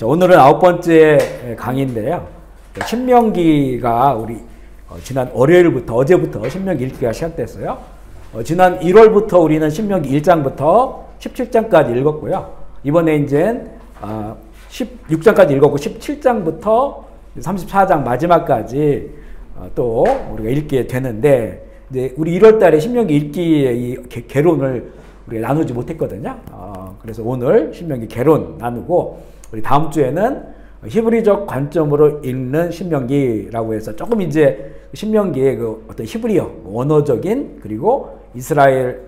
자, 오늘은 9번째 강의인데요. 신명기가 우리 지난 월요일부터 어제부터 신명기 읽기가 시작됐어요. 지난 1월부터 우리는 신명기 1장부터 17장까지 읽었고요. 이번에 이제 16장까지 읽었고 17장부터 34장 마지막까지 또 우리가 읽게 되는데, 이제 우리 1월달에 신명기 읽기의 이 개론을 우리가 나누지 못했거든요. 그래서 오늘 신명기 개론 나누고, 우리 다음 주에는 히브리적 관점으로 읽는 신명기라고 해서 조금 이제 신명기의 그 어떤 히브리어 언어적인, 그리고 이스라엘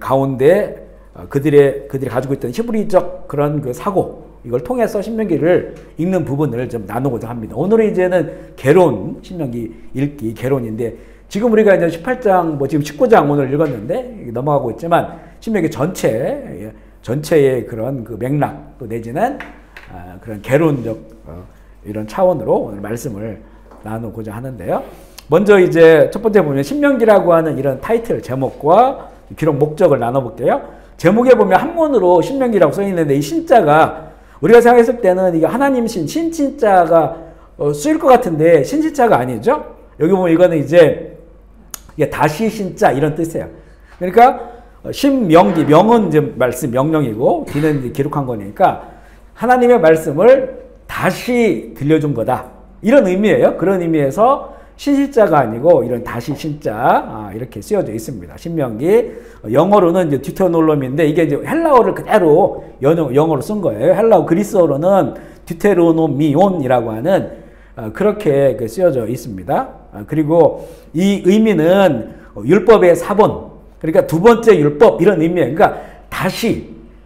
가운데 그들이 가지고 있던 히브리적 그런 그 사고, 이걸 통해서 신명기를 읽는 부분을 좀 나누고자 합니다. 오늘은 이제는 개론, 신명기 읽기 개론인데, 지금 우리가 이제 18장, 지금 19장 오늘 읽었는데 넘어가고 있지만, 신명기 전체의 그런 그 맥락, 또 내지는 그런 개론적 이런 차원으로 오늘 말씀을 나누고자 하는데요. 먼저 이제 첫 번째 보면 신명기라고 하는 이런 타이틀, 제목과 기록 목적을 나눠볼게요. 제목에 보면 한문으로 신명기라고 써 있는데, 이 신자가 우리가 생각했을 때는 이게 하나님 신자가 쓰일 것 같은데 신자가 아니죠. 여기 보면 이거는 이제 이게 다시 신자 이런 뜻이에요. 그러니까 신명기, 명은 이제 말씀, 명령이고, 기는 이제 기록한 거니까 하나님의 말씀을 다시 들려준 거다, 이런 의미예요. 그런 의미에서 신실자가 아니고 이런 다시 신자, 이렇게 쓰여져 있습니다. 신명기, 영어로는 이제 디테로노미인데, 이게 이제 헬라어를 그대로 영어로 쓴 거예요. 헬라어, 그리스어로는 디테로노미온이라고 하는 그렇게 쓰여져 있습니다. 그리고 이 의미는 율법의 사본, 그러니까 두 번째 율법, 이런 의미예요. 그러니까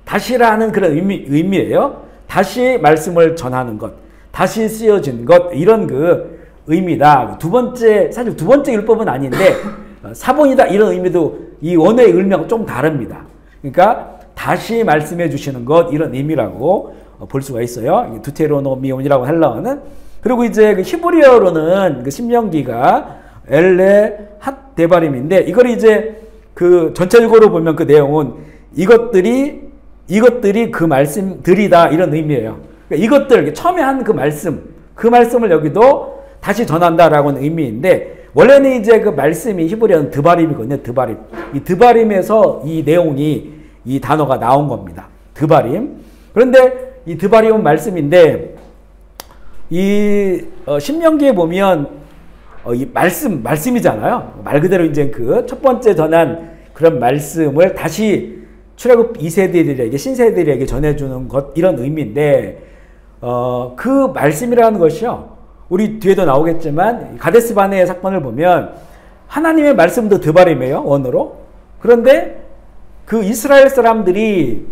다시라는 그런 의미예요. 다시 말씀을 전하는 것, 다시 쓰여진 것, 이런 그 의미다. 사실 두 번째 율법은 아닌데 사본이다, 이런 의미도 이 원어의 의미하고 좀 다릅니다. 그러니까 다시 말씀해 주시는 것, 이런 의미라고 볼 수가 있어요. 두테로노미온이라고 헬라어는. 그리고 이제 그 히브리어로는 그 신명기가 엘레 핫데바림인데, 이걸 이제 그 전체적으로 보면 그 내용은 이것들이 그 말씀들이다, 이런 의미예요. 그러니까 이것들, 처음에 한 그 말씀을 여기도 다시 전한다라고 하는 의미인데, 원래는 이제 그 말씀이 히브리어는 드바림이거든요. 드바림. 이 드바림에서 이 내용이, 이 단어가 나온 겁니다. 드바림. 그런데 이 드바림은 말씀인데, 이 신명기에 보면 이 말씀이잖아요. 말 그대로 이제 그 첫 번째 전한 그런 말씀을 다시 출애굽 2세대들에게, 신세대들에게 전해주는 것, 이런 의미인데, 그 말씀이라는 것이요, 우리 뒤에도 나오겠지만 가데스 바네의 사건을 보면 하나님의 말씀도 드바림이에요, 원어로. 그런데 그 이스라엘 사람들이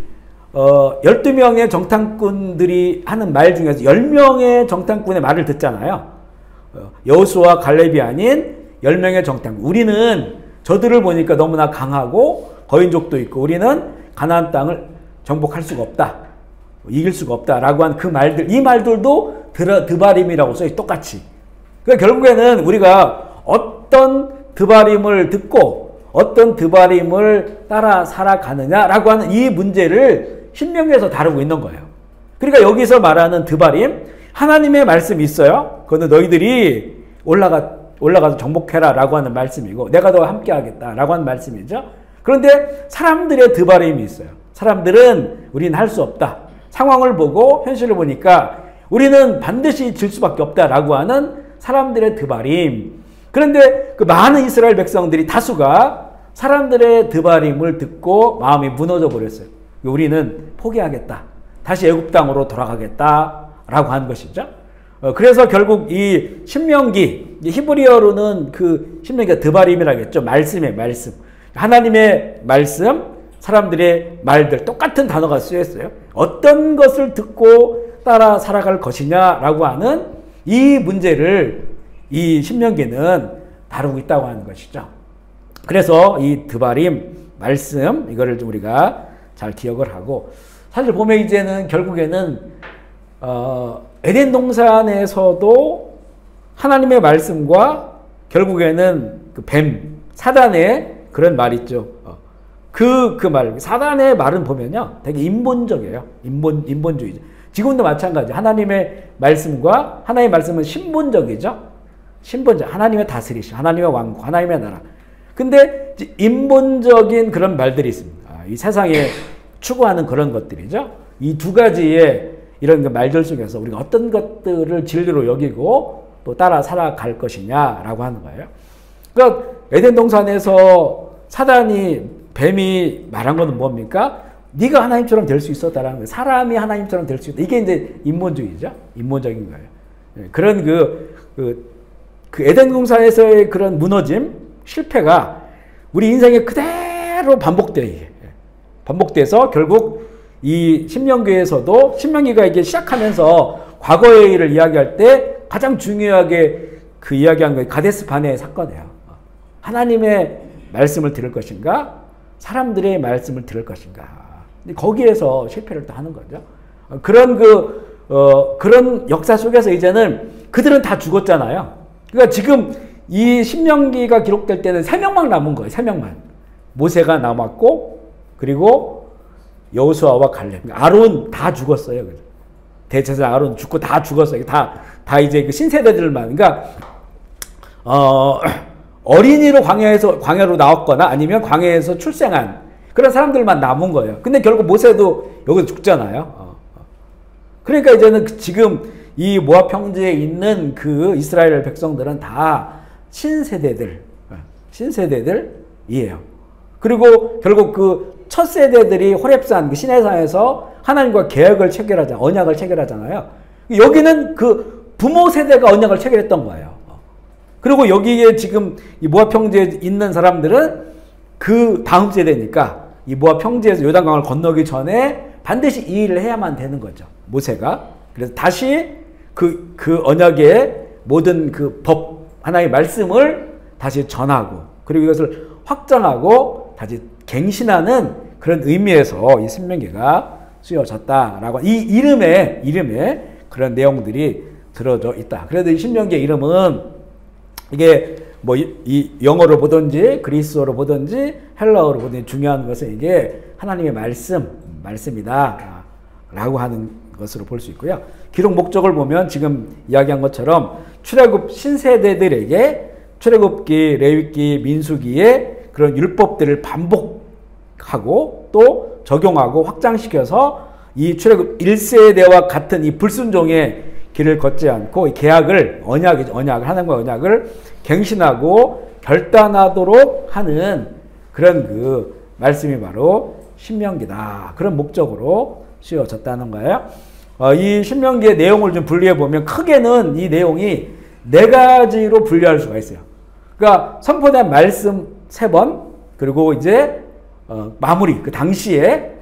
12명의 정탐꾼들이 하는 말 중에서 10명의 정탐꾼의 말을 듣잖아요. 여호수아와 갈렙이 아닌 10명의 정탐꾼. 우리는 저들을 보니까 너무나 강하고 거인족도 있고 우리는 가나안 땅을 정복할 수가 없다, 이길 수가 없다라고 한 그 말들, 이 말들도 드바림이라고 써요, 똑같이. 그러니까 결국에는 우리가 어떤 드바림을 듣고 어떤 드바림을 따라 살아가느냐라고 하는 이 문제를 신명기에서 다루고 있는 거예요. 그러니까 여기서 말하는 드바림, 하나님의 말씀이 있어요. 그거는 너희들이 올라가서 정복해라 라고 하는 말씀이고, 내가 너와 함께 하겠다 라고 하는 말씀이죠. 그런데 사람들의 드바림이 있어요. 사람들은 우리는 할 수 없다, 상황을 보고 현실을 보니까 우리는 반드시 질 수밖에 없다라고 하는 사람들의 드바림. 그런데 그 많은 이스라엘 백성들이, 다수가 사람들의 드바림을 듣고 마음이 무너져 버렸어요. 우리는 포기하겠다, 다시 애굽 땅으로 돌아가겠다라고 하는 것이죠. 그래서 결국 이 신명기, 히브리어로는 그 신명기가 드바림이라겠죠. 말씀의 말씀, 하나님의 말씀, 사람들의 말들, 똑같은 단어가 쓰였어요. 어떤 것을 듣고 따라 살아갈 것이냐라고 하는 이 문제를 이 신명기는 다루고 있다고 하는 것이죠. 그래서 이 드바림 말씀, 이거를 좀 우리가 잘 기억을 하고, 사실 보면 이제는 결국에는 에덴 동산에서도 하나님의 말씀과 결국에는 그 뱀, 사단의 그런 말 있죠. 그 말, 사단의 말은 보면요, 되게 인본적이에요. 인본주의죠. 지금도 마찬가지. 하나님의 말씀과 하나님의 말씀은 신분적이죠. 신분적. 하나님의 다스리심, 하나님의 왕국, 하나님의 나라. 근데 인본적인 그런 말들이 있습니다. 이 세상에 추구하는 그런 것들이죠. 이 두 가지의 이런 말들 속에서 우리가 어떤 것들을 진리로 여기고 또 따라 살아갈 것이냐라고 하는 거예요. 그러니까 에덴 동산에서 사단이 뱀이 말한 것은 뭡니까? 네가 하나님처럼 될 수 있었다라는 거예요. 사람이 하나님처럼 될 수 있다. 이게 이제 인본주의죠. 인본적인 거예요. 그런 그 에덴 동산에서의 그런 무너짐, 실패가 우리 인생에 그대로 반복돼서 결국 이 신명기에서도 신명기가 이게 시작하면서 과거의 일을 이야기할 때 가장 중요하게 그 이야기한 게 가데스 바네의 사건이에요. 하나님의 말씀을 들을 것인가? 사람들의 말씀을 들을 것인가? 거기에서 실패를 또 하는 거죠. 그런 역사 속에서 이제는 그들은 다 죽었잖아요. 그러니까 지금 이 신명기가 기록될 때는 3명만 남은 거예요. 3명만. 모세가 남았고, 그리고 여호수아와 갈렙. 아론 다 죽었어요. 대제사장 아론 죽고 다 죽었어요. 다 이제 그 신세대들만. 그러니까, 어린이로 광야로 나왔거나 아니면 광야에서 출생한 그런 사람들만 남은 거예요. 근데 결국 모세도 여기서 죽잖아요. 그러니까 이제는 지금 이 모압 평지에 있는 그 이스라엘 백성들은 다 신세대들이에요. 그리고 결국 그 첫 세대들이 호렙산 그 시내산에서 하나님과 계약을 체결하잖아요. 언약을 체결하잖아요. 여기는 그 부모 세대가 언약을 체결했던 거예요. 그리고 여기에 지금 이 모압 평지에 있는 사람들은 그 다음 세대니까 이 모압 평지에서 요단강을 건너기 전에 반드시 이 일을 해야만 되는 거죠. 모세가. 그래서 다시 그 언약의 모든 그 법, 하나의 말씀을 다시 전하고 그리고 이것을 확장하고 다시 갱신하는 그런 의미에서 이 신명기가 쓰여졌다라고 이 이름에 그런 내용들이 들어져 있다. 그래도 이 신명기의 이름은 이게 뭐 이 영어로 보든지 그리스어로 보든지 헬라어로 보든지 중요한 것은 이게 하나님의 말씀이다 라고 하는 것으로 볼 수 있고요. 기록 목적을 보면 지금 이야기한 것처럼 출애굽 신세대들에게 출애굽기, 레위기, 민수기의 그런 율법들을 반복하고 또 적용하고 확장시켜서 이 출애굽 1세대와 같은 이 불순종의 길을 걷지 않고 이 계약을 하나님과 언약을 갱신하고 결단하도록 하는 그런 그 말씀이 바로 신명기다. 그런 목적으로 쓰여졌다는 거예요. 이 신명기의 내용을 좀 분리해 보면 크게는 이 내용이 4가지로 분류할 수가 있어요. 그러니까 선포된 말씀 3번, 그리고 이제 마무리, 그 당시에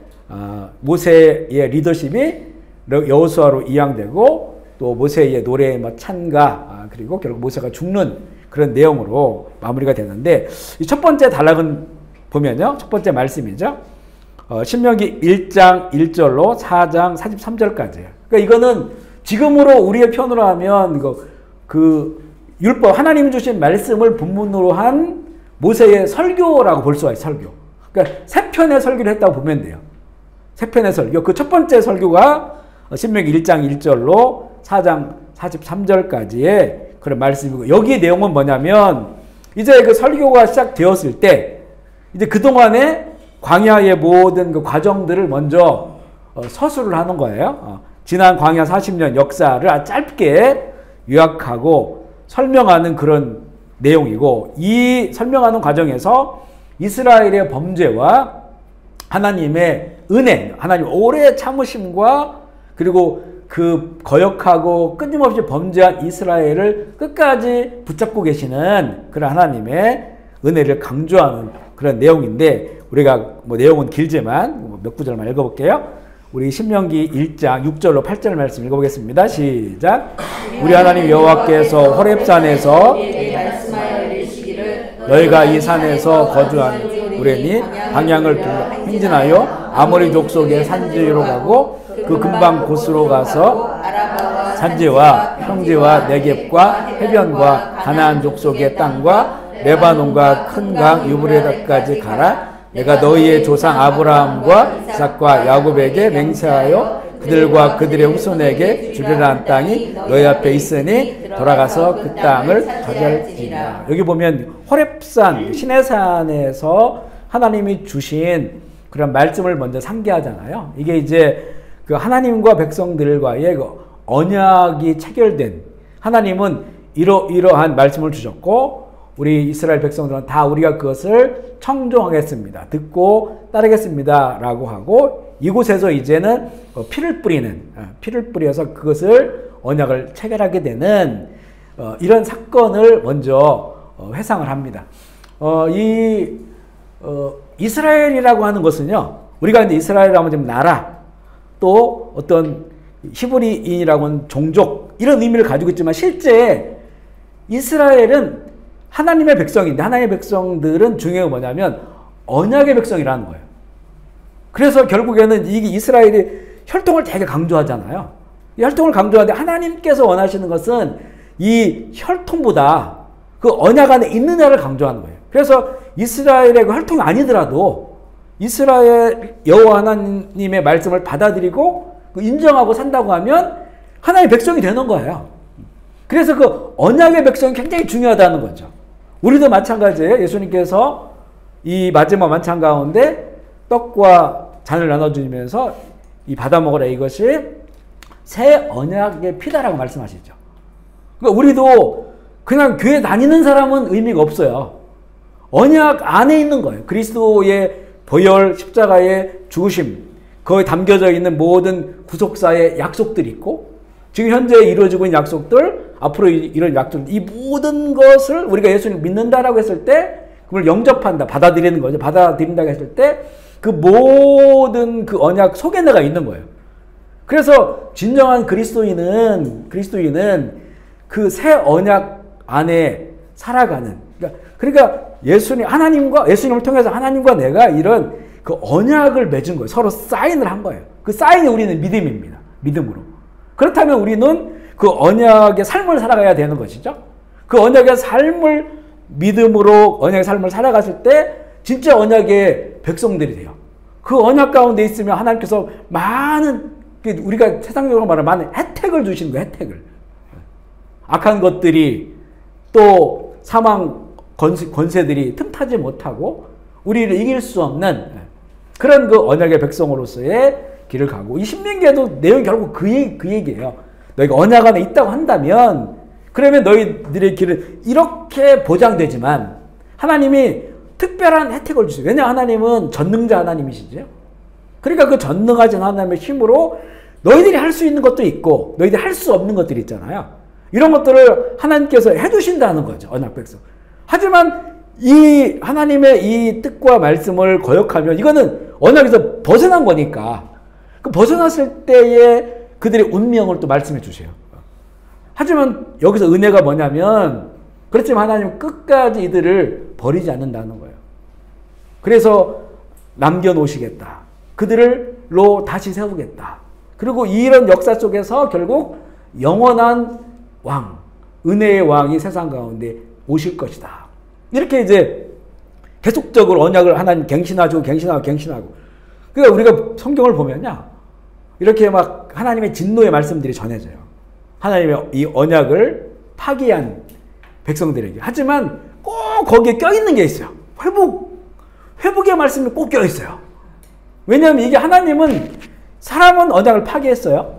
모세의 리더십이 여호수아로 이양되고 또 모세의 노래의 찬가, 그리고 결국 모세가 죽는 그런 내용으로 마무리가 되는데 이 첫 번째 단락은 보면요, 첫 번째 말씀이죠. 신명기 1장 1절로 4장 43절까지예요. 그러니까 이거는 지금으로 우리의 편으로 하면 그 율법, 하나님 주신 말씀을 본문으로 한 모세의 설교라고 볼 수가 있어요. 설교. 그러니까 3편의 설교를 했다고 보면 돼요. 3편의 설교. 그 첫 번째 설교가 신명기 1장 1절로 4장 43절까지의 그런 말씀이고, 여기의 내용은 뭐냐면 이제 그 설교가 시작되었을 때 이제 그동안에 광야의 모든 그 과정들을 먼저 서술을 하는 거예요. 지난 광야 40년 역사를 아주 짧게 요약하고 설명하는 그런 내용이고, 이 설명하는 과정에서 이스라엘의 범죄와 하나님의 은혜, 하나님 오래 참으심과 그리고 그 거역하고 끊임없이 범죄한 이스라엘을 끝까지 붙잡고 계시는 그런 하나님의 은혜를 강조하는 그런 내용인데, 우리가 뭐 내용은 길지만 몇 구절만 읽어볼게요. 우리 신명기 1장 6절로 8절 말씀 읽어보겠습니다. 시작. 우리 하나님 여호와께서 호렙산에서 너희가 이 산에서 거주하노니 방향을 행진하여 아모리 족속의 산지로 가고 그 근방 곳으로 가서 산지와 평지와 네겝과 해변과 가나안 족속의 땅과 레바논과 큰 강 유브라데스까지 가라. 내가 너희의 조상 아브라함과 이삭과 야곱에게 맹세하여 그들과 그들의 후손에게 주리라 한 땅이 너희 앞에 있으니 돌아가서 그 땅을 차지할지니라. 여기 보면 호렙산 시내산에서 하나님이 주신 그런 말씀을 먼저 상기하잖아요. 이게 이제 그 하나님과 백성들과의 그 언약이 체결된, 하나님은 이러한 말씀을 주셨고 우리 이스라엘 백성들은 다 우리가 그것을 청종하겠습니다. 듣고 따르겠습니다. 라고 하고 이곳에서 이제는 피를 뿌려서 그것을 언약을 체결하게 되는 이런 사건을 먼저 회상을 합니다. 이스라엘이라고 하는 것은요, 우리가 이제 이스라엘이라고 하면 나라, 또 어떤 히브리인이라고 하는 종족, 이런 의미를 가지고 있지만 실제 이스라엘은 하나님의 백성인데 하나님의 백성들은 중요한 게 뭐냐면 언약의 백성이라는 거예요. 그래서 결국에는 이게 이스라엘이 혈통을 되게 강조하잖아요. 이 혈통을 강조하는데 하나님께서 원하시는 것은 이 혈통보다 그 언약 안에 있느냐를 강조하는 거예요. 그래서 이스라엘의 그 혈통이 아니더라도 이스라엘 여호와 하나님의 말씀을 받아들이고 인정하고 산다고 하면 하나님의 백성이 되는 거예요. 그래서 그 언약의 백성이 굉장히 중요하다는 거죠. 우리도 마찬가지예요. 예수님께서 이 마지막 만찬 가운데 떡과 잔을 나눠주면서 이 받아 먹으라, 이것이 새 언약의 피다라고 말씀하시죠. 그러니까 우리도 그냥 교회 다니는 사람은 의미가 없어요. 언약 안에 있는 거예요. 그리스도의 보혈, 십자가의 죽으심, 거기에 담겨져 있는 모든 구속사의 약속들이 있고 지금 현재 이루어지고 있는 약속들, 앞으로 이런 약속들, 이 모든 것을 우리가 예수님을 믿는다라고 했을 때 그걸 영접한다, 받아들이는 거죠. 받아들인다고 했을 때 그 모든 그 언약 속에 내가 있는 거예요. 그래서 진정한 그리스도인은 그 새 언약 안에 살아가는, 그러니까 예수님을 통해서 하나님과 내가 이런 그 언약을 맺은 거예요. 서로 사인을 한 거예요. 그 사인이 우리는 믿음입니다. 믿음으로. 그렇다면 우리는 그 언약의 삶을 살아가야 되는 것이죠. 그 언약의 삶을 믿음으로 언약의 삶을 살아갔을 때 진짜 언약의 백성들이 돼요. 그 언약 가운데 있으면 하나님께서 많은, 우리가 세상적으로 말하면 많은 혜택을 주시는 거예요. 혜택을. 악한 것들이 또 사망 권세들이 틈타지 못하고 우리를 이길 수 없는 그런 그 언약의 백성으로서의 길을 가고, 이 신명기에도 내용이 결국 그 얘기예요. 너희가 언약 안에 있다고 한다면 그러면 너희들의 길은 이렇게 보장되지만 하나님이 특별한 혜택을 주세요. 왜냐하면 하나님은 전능자 하나님이시죠. 그러니까 그 전능하신 하나님의 힘으로 너희들이 할 수 있는 것도 있고 너희들이 할 수 없는 것들이 있잖아요. 이런 것들을 하나님께서 해주신다는 거죠. 언약 백성. 하지만 이 하나님의 이 뜻과 말씀을 거역하면 이거는 언약에서 벗어난 거니까 그 벗어났을 때에 그들의 운명을 또 말씀해 주세요. 하지만 여기서 은혜가 뭐냐면, 그렇지만 하나님은 끝까지 이들을 버리지 않는다는 거예요. 그래서 남겨놓으시겠다. 그들로 다시 세우겠다. 그리고 이런 역사 속에서 결국 영원한 왕, 은혜의 왕이 세상 가운데 오실 것이다. 이렇게 이제 계속적으로 언약을 하나님 갱신하고. 그러니까 우리가 성경을 보면요, 이렇게 막 하나님의 진노의 말씀들이 전해져요. 하나님의 이 언약을 파기한 백성들에게. 하지만 꼭 거기에 껴있는 게 있어요. 회복의 말씀이 꼭 껴있어요. 왜냐하면 이게 사람은 언약을 파기했어요.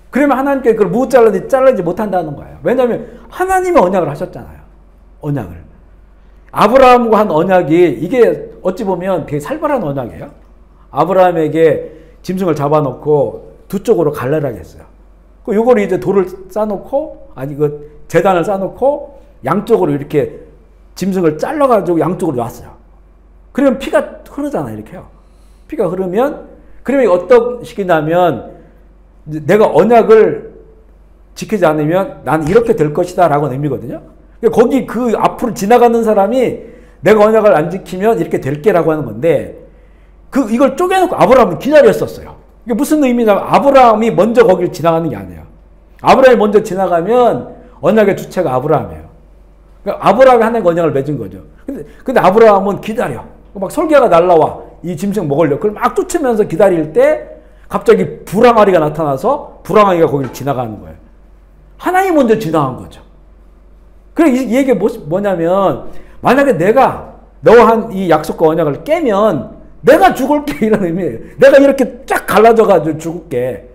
그러면 하나님께 그걸 못 잘라지 못한다는 거예요. 왜냐하면 하나님이 언약을 하셨잖아요. 언약을. 아브라함과 한 언약이, 이게 어찌 보면 되게 살벌한 언약이에요. 아브라함에게 짐승을 잡아놓고 두 쪽으로 갈라라게 했어요. 요거를 이제 돌을 쌓아놓고, 재단을 쌓아놓고 양쪽으로 이렇게 짐승을 잘라가지고 양쪽으로 놨어요. 그러면 피가 흐르잖아요. 이렇게요. 피가 흐르면, 그러면 어떤 식이냐면, 내가 언약을 지키지 않으면 난 이렇게 될 것이다 라고 의미거든요. 거기 그 앞으로 지나가는 사람이 내가 언약을 안 지키면 이렇게 될게라고 하는 건데, 이걸 쪼개놓고 아브라함은 기다렸었어요. 이게 무슨 의미냐면 아브라함이 먼저 거기를 지나가는 게 아니에요. 아브라함이 먼저 지나가면 언약의 주체가 아브라함이에요. 그러니까 아브라함이 하나님과 언약을 맺은 거죠. 근데 아브라함은 기다려. 막 솔개가 날라와. 이 짐승 먹으려고. 그걸 막 쫓으면서 기다릴 때 갑자기 불항아리가 나타나서 불항아리가 거기를 지나가는 거예요. 하나님 먼저 지나간 거죠. 그래, 이 얘기가 뭐냐면, 만약에 내가 너와 한 이 약속과 언약을 깨면 내가 죽을게, 이런 의미예요. 내가 이렇게 쫙 갈라져가지고 죽을게.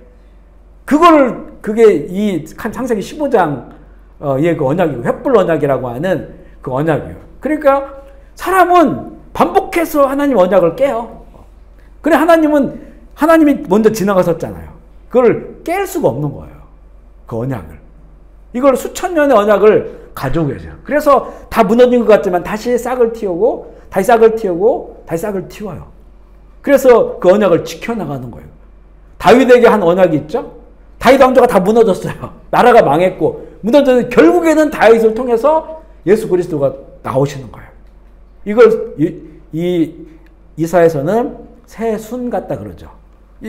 그게 이 창세기 15장 의 그 언약이고, 횃불 언약이라고 하는 그 언약이에요. 그러니까 사람은 반복해서 하나님 언약을 깨요. 그래, 하나님이 먼저 지나가셨잖아요. 그걸 깰 수가 없는 거예요. 그 언약을. 이걸 수천 년의 언약을 가지고 계세요. 그래서 다 무너진 것 같지만 다시 싹을 틔우고, 다시 싹을 틔우고, 다시 싹을 틔워요. 그래서 그 언약을 지켜나가는 거예요. 다윗에게 한 언약이 있죠? 다윗 왕조가 다 무너졌어요. 나라가 망했고, 무너졌는데 결국에는 다윗을 통해서 예수 그리스도가 나오시는 거예요. 이걸 이사에서는 새 순 같다 그러죠.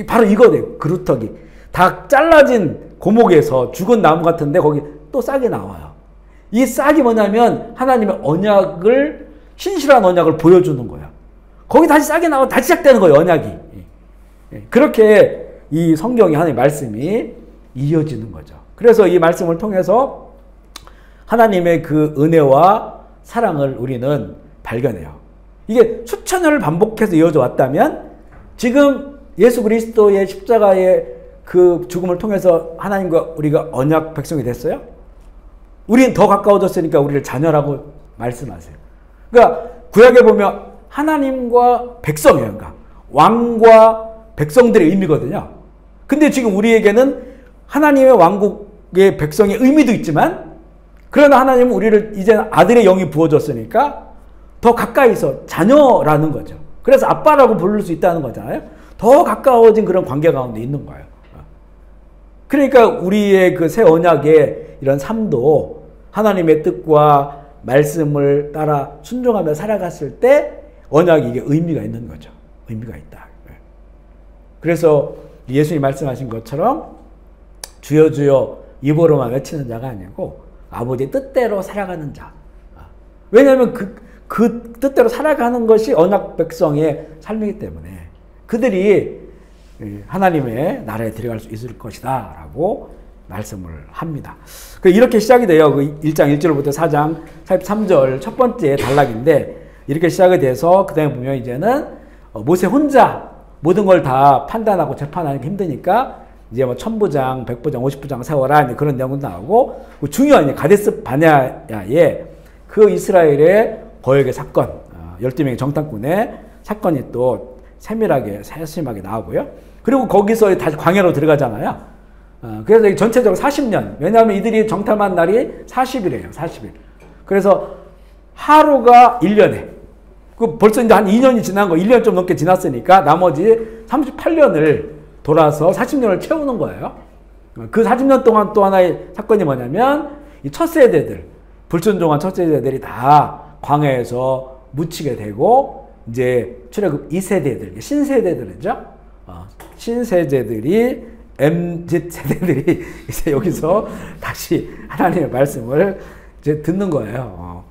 바로 이거예요. 그루터기. 다 잘라진 고목에서 죽은 나무 같은데 거기 또 싹이 나와요. 이 싹이 뭐냐면 하나님의 언약을, 신실한 언약을 보여주는 거예요. 거기 다시 싹이 나와 다시 시작되는 거예요, 언약이. 그렇게 이 성경의 하나님의 말씀이 이어지는 거죠. 그래서 이 말씀을 통해서 하나님의 그 은혜와 사랑을 우리는 발견해요. 이게 수천 년을 반복해서 이어져 왔다면 지금 예수 그리스도의 십자가의 그 죽음을 통해서 하나님과 우리가 언약 백성이 됐어요? 우리는 더 가까워졌으니까 우리를 자녀라고 말씀하세요. 그러니까 구약에 보면 하나님과 백성이에요. 그러니까 왕과 백성들의 의미거든요. 근데 지금 우리에게는 하나님의 왕국의 백성의 의미도 있지만, 그러나 하나님은 우리를 이제 아들의 영이 부어졌으니까 더 가까이서 자녀라는 거죠. 그래서 아빠라고 부를 수 있다는 거잖아요. 더 가까워진 그런 관계 가운데 있는 거예요. 그러니까 우리의 그 새 언약의 이런 삶도 하나님의 뜻과 말씀을 따라 순종하며 살아갔을 때 언약이 이게 의미가 있는 거죠. 의미가 있다. 그래서 예수님이 말씀하신 것처럼 주여 주여 입으로만 외치는 자가 아니고 아버지의 뜻대로 살아가는 자. 왜냐하면 그 뜻대로 살아가는 것이 언약 백성의 삶이기 때문에 그들이 하나님의 나라에 들어갈 수 있을 것이다 라고 말씀을 합니다. 이렇게 시작이 돼요. 1장 1절부터 4장 43절 첫 번째 단락인데, 이렇게 시작이 돼서 그 다음에 보면 이제는 모세 혼자 모든 걸 다 판단하고 재판하기 힘드니까 이제 뭐 천부장, 백부장, 50부장 세워라 그런 내용도 나오고, 중요한 가데스 바네아의 그 이스라엘의 거역의 사건, 12명의 정탐꾼의 사건이 또 세심하게 나오고요. 그리고 거기서 다시 광야로 들어가잖아요. 그래서 전체적으로 40년. 왜냐하면 이들이 정탐한 날이 40일이에요. 40일. 그래서 하루가 1년에. 벌써 이제 한 2년이 지난 거, 1년 좀 넘게 지났으니까 나머지 38년을 돌아서 40년을 채우는 거예요. 그 40년 동안 또 하나의 사건이 뭐냐면 이 첫 세대들, 불순종한 첫 세대들이 다 광야에서 묻히게 되고, 이제 출애굽 2세대들, 신세대들이죠. 신세대들이 MZ 세대들이 이제 여기서 다시 하나님의 말씀을 이제 듣는 거예요.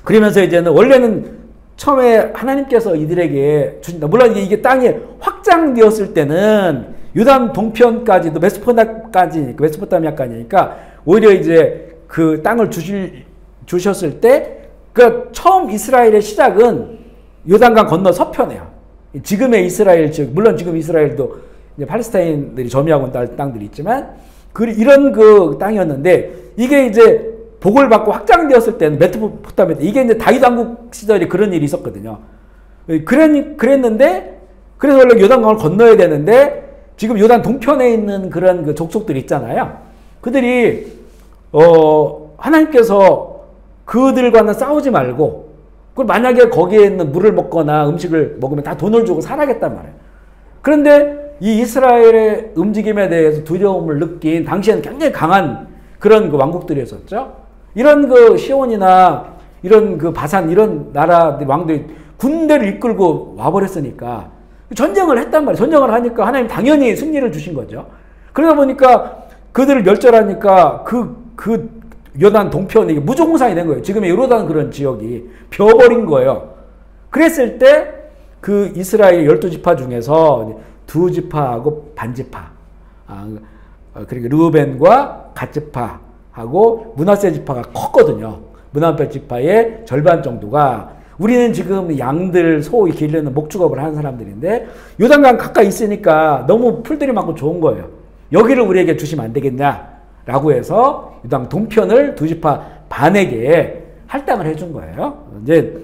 그러면서 이제는 원래는 처음에 하나님께서 이들에게 주신다. 물론 이게 땅이 확장되었을 때는 유단 동편까지도 메소포타미아까지니까 오히려 이제 그 땅을 주셨을 때, 그 처음 이스라엘의 시작은 요단강 건너 서편이에요. 지금의 이스라엘 지역, 물론 지금 이스라엘도 이제 팔레스타인들이 점유하고 있는 땅들이 있지만, 이런 그 땅이었는데, 이게 이제 복을 받고 확장되었을 때는 메소포타미아, 이게 이제 다윗 왕국 시절에 그런 일이 있었거든요. 그랬는데, 그래서 원래 요단강을 건너야 되는데, 지금 요단 동편에 있는 그런 그 족속들이 있잖아요. 그들이, 하나님께서 그들과는 싸우지 말고, 그리고 만약에 거기에 있는 물을 먹거나 음식을 먹으면 다 돈을 주고 살아야겠단 말이에요. 그런데 이 이스라엘의 움직임에 대해서 두려움을 느낀 당시에는 굉장히 강한 그런 그 왕국들이었었죠. 이런 그 시온이나 이런 그 바산 이런 나라들 왕들이 군대를 이끌고 와버렸으니까 전쟁을 했단 말이에요. 전쟁을 하니까 하나님 당연히 승리를 주신 거죠. 그러다 보니까 그들을 멸절하니까 그 요단 동편이 무종상이 된 거예요. 지금의 요르단 그런 지역이 벼버린 거예요. 그랬을 때 그 이스라엘 12지파 중에서 2지파하고 반지파, 그리고 르우벤과 갓지파하고 므낫세 지파가 컸거든요. 므낫세 지파의 절반 정도가, 우리는 지금 양들, 소 기르는 목축업을 하는 사람들인데 요단강 가까이 있으니까 너무 풀들이 많고 좋은 거예요. 여기를 우리에게 주시면 안 되겠냐라고 해서 요단 동편을 2지파 반에게 할당을 해준 거예요. 이제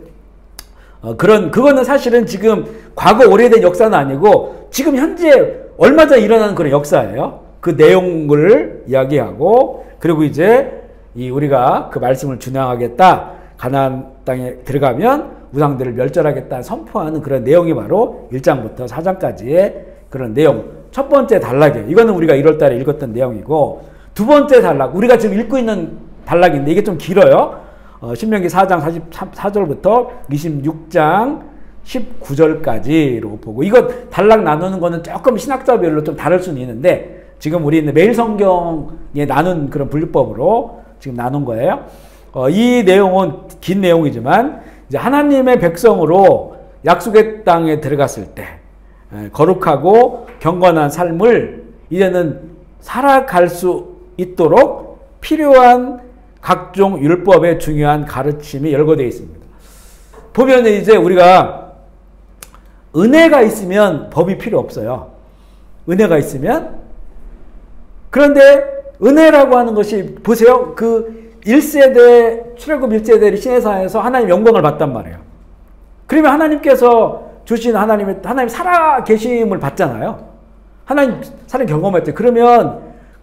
그거는 사실은 지금 과거 오래된 역사는 아니고 지금 현재 얼마 전에 일어나는 그런 역사예요. 그 내용을 이야기하고, 그리고 이제 우리가 그 말씀을 준행하겠다, 가나안 땅에 들어가면 우상들을 멸절하겠다 선포하는 그런 내용이 바로 1장부터 4장까지의 그런 내용. 첫 번째 단락이에요. 이거는 우리가 1월 달에 읽었던 내용이고, 두 번째 단락, 우리가 지금 읽고 있는 단락인데 이게 좀 길어요. 신명기 4장 44절부터 26장 19절까지로 보고, 이거 단락 나누는 거는 조금 신학자별로 좀 다를 수는 있는데 지금 우리는 매일 성경에 나눈 그런 분류법으로 지금 나눈 거예요. 이 내용은 긴 내용이지만 이제 하나님의 백성으로 약속의 땅에 들어갔을 때 거룩하고 경건한 삶을 이제는 살아갈 수 있도록 필요한 각종 율법의 중요한 가르침이 열거되어 있습니다. 보면 이제 우리가 은혜가 있으면 법이 필요 없어요. 은혜가 있으면. 그런데 은혜라고 하는 것이, 보세요. 그 1세대, 출애굽 1세대 시내산에서 하나님 영광을 봤단 말이에요. 그러면 하나님께서 주신 하나님 살아 계심을 봤잖아요. 하나님 살아 경험했대. 그러면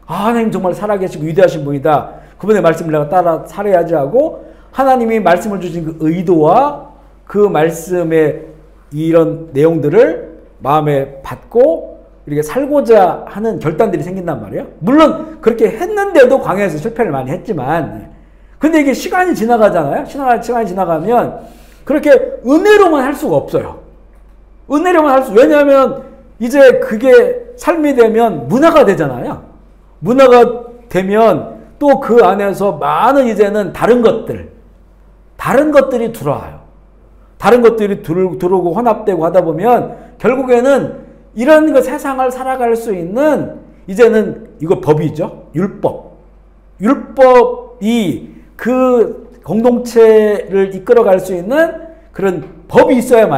하나님 정말 살아 계시고 위대하신 분이다. 그분의 말씀을 내가 따라 살아야지 하고, 하나님이 말씀을 주신 그 의도와 그 말씀의 이런 내용들을 마음에 받고 이렇게 살고자 하는 결단들이 생긴단 말이에요. 물론 그렇게 했는데도 광야에서 실패를 많이 했지만, 근데 이게 시간이 지나가잖아요. 시간이 지나가면 그렇게 은혜로만 할 수가 없어요. 은혜로만 할 수, 왜냐하면 이제 그게 삶이 되면 문화가 되잖아요. 문화가 되면 또 그 안에서 많은 이제는 다른 것들이 들어와요. 다른 것들이 들어오고 혼합되고 하다 보면 결국에는 이런 그 세상을 살아갈 수 있는, 이제는 이거 법이죠. 율법이 그 공동체를 이끌어갈 수 있는 그런 법이 있어야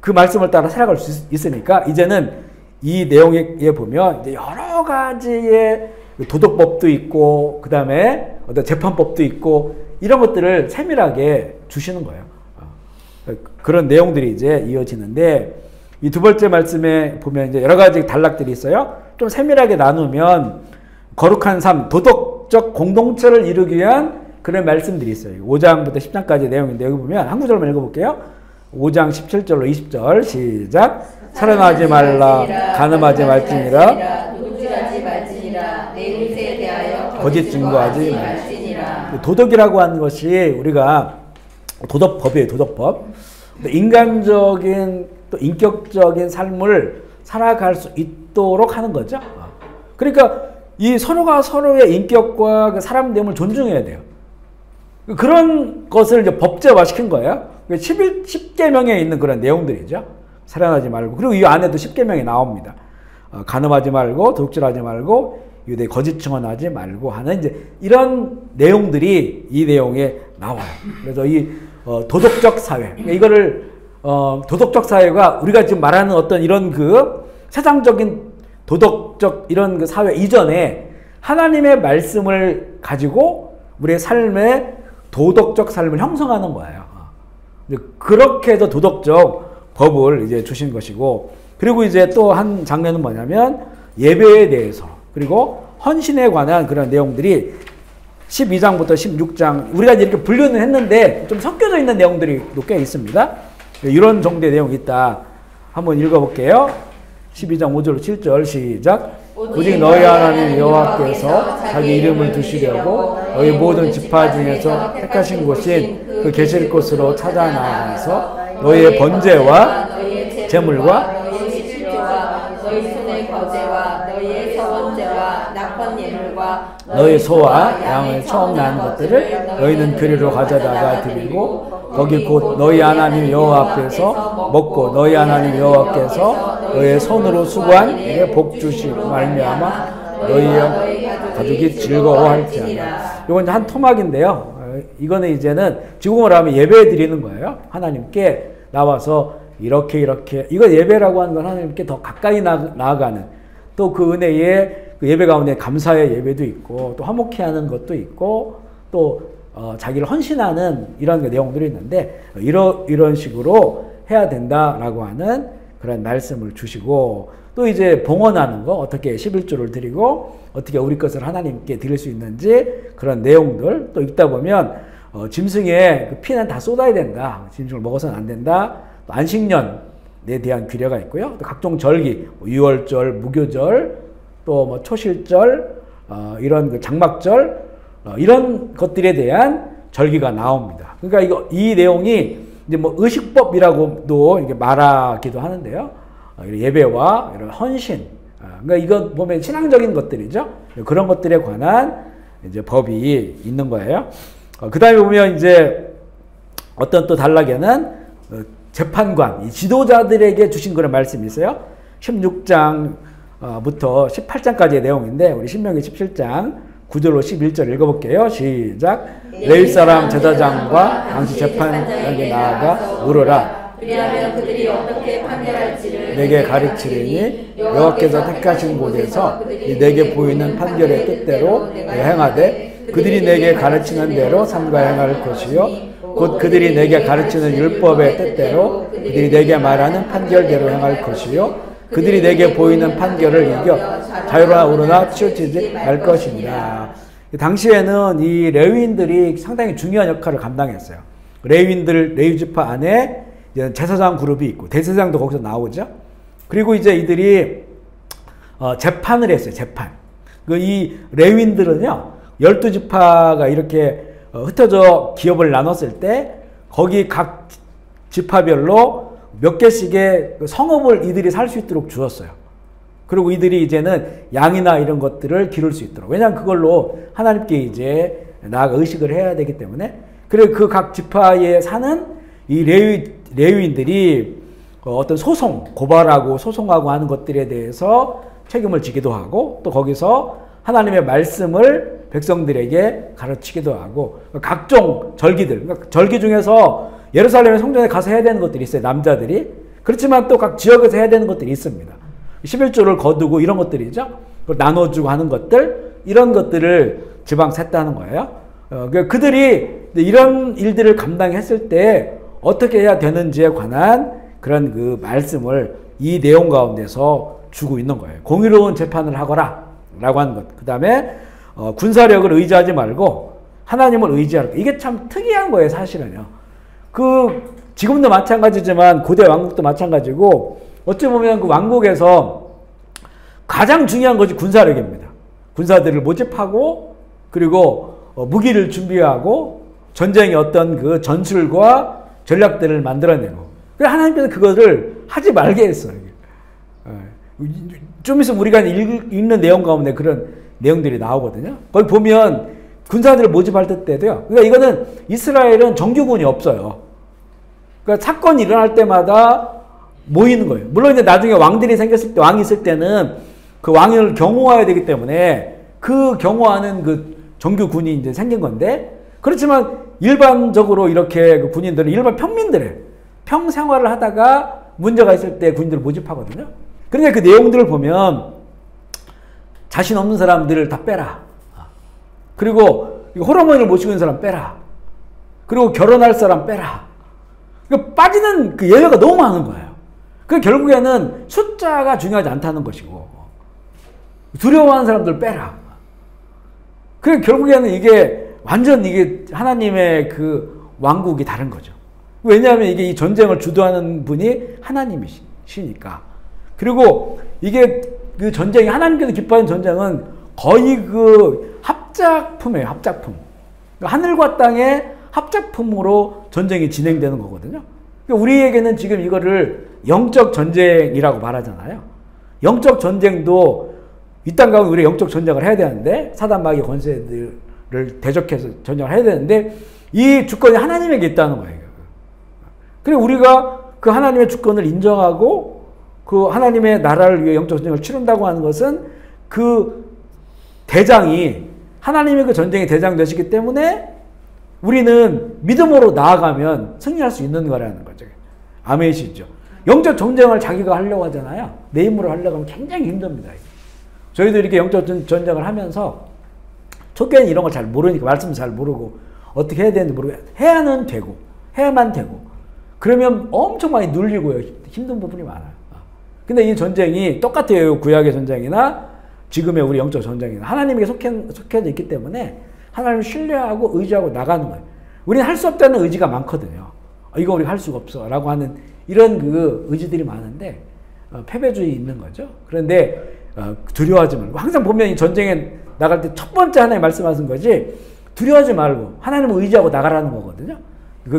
그 말씀을 따라 살아갈 수 있으니까, 이제는 이 내용에 보면 이제 여러 가지의 도덕법도 있고, 그 다음에 어떤 재판법도 있고, 이런 것들을 세밀하게 주시는 거예요. 그런 내용들이 이제 이어지는데, 이 두 번째 말씀에 보면 이제 여러 가지 단락들이 있어요. 좀 세밀하게 나누면 거룩한 삶, 도덕적 공동체를 이루기 위한 그런 말씀들이 있어요. 5장부터 10장까지 내용인데, 여기 보면 한 구절만 읽어볼게요. 5장 17절로 20절 시작. 살인하지 말라, 간음하지 말지니라, 도둑질하지 말지니라, 내 의세에 대하여 거짓 증거하지 말지니라. 도덕이라고 하는 것이 우리가 도덕법이에요. 도덕법. 인간적인 또 인격적인 삶을 살아갈 수 있도록 하는 거죠. 그러니까 이 서로가 서로의 인격과 그 사람됨을 존중해야 돼요. 그런 것을 이제 법제화 시킨 거예요. 10계명에 있는 그런 내용들이죠. 살인하지 말고, 그리고 이 안에도 10계명이 나옵니다. 간음하지 말고, 도둑질하지 말고, 유대 거짓 증언하지 말고 하는 이제 이런 내용들이 이 내용에 나와요. 그래서 이 도덕적 사회, 이거를 도덕적 사회가 우리가 지금 말하는 어떤 이런 그 세상적인 도덕적 이런 그 사회 이전에 하나님의 말씀을 가지고 우리의 삶의 도덕적 삶을 형성하는 거예요. 그렇게 해서 도덕적 법을 이제 주신 것이고, 그리고 이제 또 한 장면은 뭐냐면 예배에 대해서, 그리고 헌신에 관한 그런 내용들이 12장부터 16장, 우리가 이렇게 분류는 했는데 좀 섞여져 있는 내용들이 꽤 있습니다. 이런 정도의 내용이 있다. 한번 읽어볼게요. 12장 5절 7절 시작. 오직 너희 하나님 여호와께서 자기 이름을 두시려고 너희 모든 지파 중에서 택하신 곳인 그 계실 곳으로 찾아 나가서 너희의 번제와 제물과 너희 실제와 너희 손에 너의 거제와 너희의 서원제와 낙헌 예물과 너희 소와 양의 처음 난 것들을 너희는 그리로 가져다가 드리고 거기 곧 너희 하나님 여호와 앞에서 먹고 너희 하나님 여호와께서 너희의 손으로 수고한 일에 복 주시고 말미암아 너희의 가족이 즐거워할지어다. 이건 한 토막인데요. 이거는 이제는 지금으로 하면 예배 드리는 거예요. 하나님께 나와서 이렇게 이거 예배라고 하는 건 하나님께 더 가까이 나아가는 또 그 은혜의 그 예배 가운데 감사의 예배도 있고 또 화목해 하는 것도 있고 또 자기를 헌신하는 이런 내용들이 있는데 이런 식으로 해야 된다라고 하는 그런 말씀을 주시고 또 이제 봉헌하는 거 어떻게 11조를 드리고 어떻게 우리 것을 하나님께 드릴 수 있는지 그런 내용들 또 읽다 보면 짐승의 그 피는 다 쏟아야 된다. 짐승을 먹어서는 안 된다. 또 안식년에 대한 규례가 있고요. 또 각종 절기, 유월절, 무교절, 또 뭐 초실절, 이런 그 장막절, 이런 것들에 대한 절기가 나옵니다. 그러니까 이 내용이 이제 뭐 의식법이라고도 이렇게 말하기도 하는데요. 예배와 이런 헌신. 그러니까 이거 보면 신앙적인 것들이죠. 그런 것들에 관한 이제 법이 있는 거예요. 그 다음에 보면 이제 어떤 또 단락에는 재판관, 이 지도자들에게 주신 그런 말씀이 있어요. 16장부터 18장까지의 내용인데 우리 신명기 17장 9절로 11절 읽어볼게요. 시작. 레위 사람 제사장과 당시 재판장에 나아가 물으라. 그리하면 그들이 어떻게 판결할지를 내게 가르치리니 여호와께서 택하신 곳에서 내게 보이는 판결의 뜻대로 행하되 그들이 내게 가르치는 대로 삼가 행할 것이요 곧 그들이 내게 가르치는 율법의 뜻대로 그들이 내게 말하는 판결대로 행할 것이요 그들이 내게 보이는 판결을 이겨 자유로나 오르나 치우치지 말 것입니다. 당시에는 이 레위인들이 상당히 중요한 역할을 감당했어요. 레위 지파 안에 제사장 그룹이 있고 대제사장도 거기서 나오죠. 그리고 이제 이들이 재판을 했어요. 재판. 이 레위인들은요 12지파가 이렇게 흩어져 기업을 나눴을 때 거기 각 지파별로 몇 개씩의 성읍을 이들이 살 수 있도록 주었어요. 그리고 이들이 이제는 양이나 이런 것들을 기를 수 있도록. 왜냐하면 그걸로 하나님께 이제 나아가 의식을 해야 되기 때문에. 그리고 그 각 지파에 사는 이 레위인들이 어떤 고발하고 소송하고 하는 것들에 대해서 책임을 지기도 하고 또 거기서 하나님의 말씀을 백성들에게 가르치기도 하고 각종 절기들, 그러니까 절기 중에서 예루살렘의 성전에 가서 해야 되는 것들이 있어요. 남자들이. 그렇지만 또 각 지역에서 해야 되는 것들이 있습니다. 11조를 거두고 이런 것들이죠. 나눠주고 하는 것들, 이런 것들을 지방 셌다는 거예요. 그들이 이런 일들을 감당했을 때 어떻게 해야 되는지에 관한 그런 그 말씀을 이 내용 가운데서 주고 있는 거예요. 공의로운 재판을 하거라 라고 하는 것. 그 다음에 군사력을 의지하지 말고 하나님을 의지하라. 이게 참 특이한 거예요, 사실은요. 지금도 마찬가지지만 고대 왕국도 마찬가지고 어찌 보면 그 왕국에서 가장 중요한 것이 군사력입니다. 군사들을 모집하고 그리고 무기를 준비하고 전쟁의 어떤 그 전술과 전략들을 만들어내고. 그래서 하나님께서 그것을 하지 말게 했어요. 좀 있으면 우리가 읽는 내용 가운데 그런 내용들이 나오거든요. 거기 보면 군사들을 모집할 때도요. 그러니까 이거는 이스라엘은 정규군이 없어요. 그러니까 사건이 일어날 때마다 모이는 거예요. 물론 이제 나중에 왕들이 생겼을 때, 왕이 있을 때는 그 왕을 경호해야 되기 때문에 그 경호하는 그 정규군이 이제 생긴 건데, 그렇지만 일반적으로 이렇게 그 군인들은 일반 평민들의 평생활을 하다가 문제가 있을 때 군인들을 모집하거든요. 그러니까 그 내용들을 보면 자신 없는 사람들을 다 빼라. 그리고 홀어머니를 모시고 있는 사람 빼라. 그리고 결혼할 사람 빼라. 그러니까 빠지는 그 예외가 너무 많은 거예요. 그 결국에는 숫자가 중요하지 않다는 것이고 두려워하는 사람들 빼라. 그 결국에는 이게 완전 이게 하나님의 그 왕국이 다른 거죠. 왜냐하면 이게 이 전쟁을 주도하는 분이 하나님이시니까. 그리고 이게 그 전쟁이 하나님께서 기뻐하는 전쟁은 거의 그 합작품이에요. 합작품. 그러니까 하늘과 땅의 합작품으로 전쟁이 진행되는 거거든요. 그러니까 우리에게는 지금 이거를 영적 전쟁이라고 말하잖아요. 영적 전쟁도 이 땅 가면 우리 영적 전쟁을 해야 되는데 사단 마귀 권세들을 대적해서 전쟁을 해야 되는데 이 주권이 하나님에게 있다는 거예요. 그리고 우리가 그 하나님의 주권을 인정하고 그 하나님의 나라를 위해 영적 전쟁을 치른다고 하는 것은 그 대장이 하나님의 그 전쟁의 대장 되시기 때문에 우리는 믿음으로 나아가면 승리할 수 있는 거라는 거죠. 아멘이시죠. 영적 전쟁을 자기가 하려고 하잖아요. 내 힘으로 하려고 하면 굉장히 힘듭니다. 저희도 이렇게 영적 전쟁을 하면서 초기에는 이런 걸 잘 모르니까 말씀 잘 모르고 어떻게 해야 되는지 모르고 해야는 되고 해야만 되고 그러면 엄청 많이 눌리고요. 힘든 부분이 많아요. 근데 이 전쟁이 똑같아요. 구약의 전쟁이나 지금의 우리 영적 전쟁이나 하나님에게 속해져 있기 때문에 하나님을 신뢰하고 의지하고 나가는 거예요. 우리는 할 수 없다는 의지가 많거든요. 이거 우리가 할 수가 없어 라고 하는 이런 그 의지들이 많은데 패배주의 있는 거죠. 그런데 두려워하지 말고 항상 보면 이 전쟁에 나갈 때 첫 번째 하나님 말씀하신 거지 두려워하지 말고 하나님을 의지하고 나가라는 거거든요.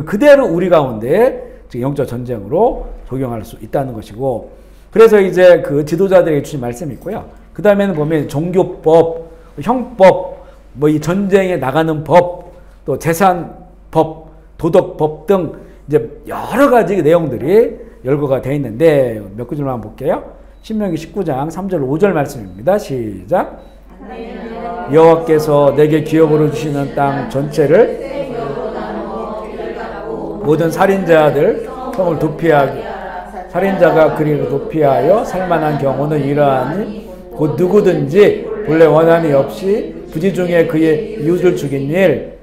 그대로 우리 가운데 영적 전쟁으로 적용할 수 있다는 것이고 그래서 이제 그 지도자들에게 주신 말씀이 있고요. 그 다음에는 보면 종교법, 형법, 뭐 이 전쟁에 나가는 법, 또 재산법, 도덕법 등 이제 여러 가지 내용들이 열거가 되어 있는데 몇 구절만 볼게요. 신명기 19장 3절 5절 말씀입니다. 시작. 여호와께서 내게 기업으로 주시는 땅 전체를 모든 살인자들 성을 도피하게 살인자가 그리를 도피하여 살만한 경우는 이러하니 곧 누구든지 본래 원한이 없이 부지 중에 그의 이웃을 죽인 일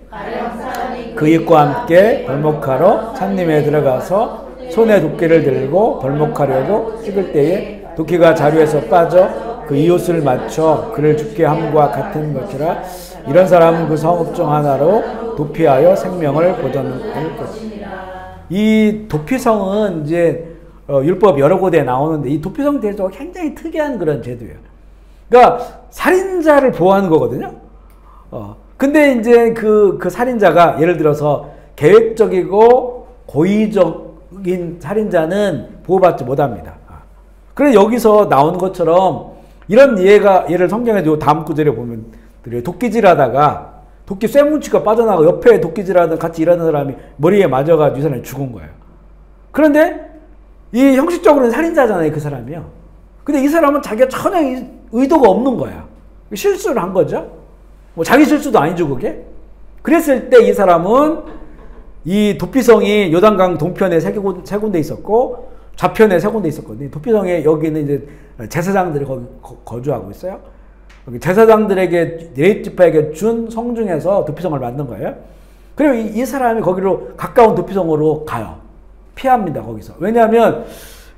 그 이웃과 함께 벌목하러 산림에 들어가서 손에 도끼를 들고 벌목하려고 찍을 때에 도끼가 자루에서 빠져 그 이웃을 맞춰 그를 죽게 함과 같은 것이라 이런 사람은 그 성읍 중 하나로 도피하여 생명을 보존할 것이다. 이 도피성은 이제 율법 여러 곳에 나오는데 이 도피성 제도가 굉장히 특이한 그런 제도예요. 그러니까 살인자를 보호하는 거거든요. 근데 이제 그 살인자가 예를 들어서 계획적이고 고의적인 살인자는 보호받지 못합니다. 그래서 여기서 나오는 것처럼 이런 예를 성경에 다음 구절에 보면 도끼질하다가 도끼 쇠뭉치가 빠져나가고 옆에 도끼질하던 같이 일하는 사람이 머리에 맞아가지고 이 사람이 죽은 거예요. 그런데 이 형식적으로는 살인자잖아요. 그 사람이요. 근데 이 사람은 자기가 전혀 의도가 없는 거야. 실수를 한 거죠. 뭐 자기 실수도 아니죠, 그게. 그랬을 때 이 사람은 이 도피성이 요단강 동편에 세 군데 있었고 좌편에 세 군데 있었거든요. 도피성에 여기는 이제 제사장들이 거기 거주하고 있어요. 제사장들에게 레위지파에게 준 성 중에서 도피성을 만든 거예요. 그리고 이 사람이 거기로 가까운 도피성으로 가요. 피합니다, 거기서. 왜냐하면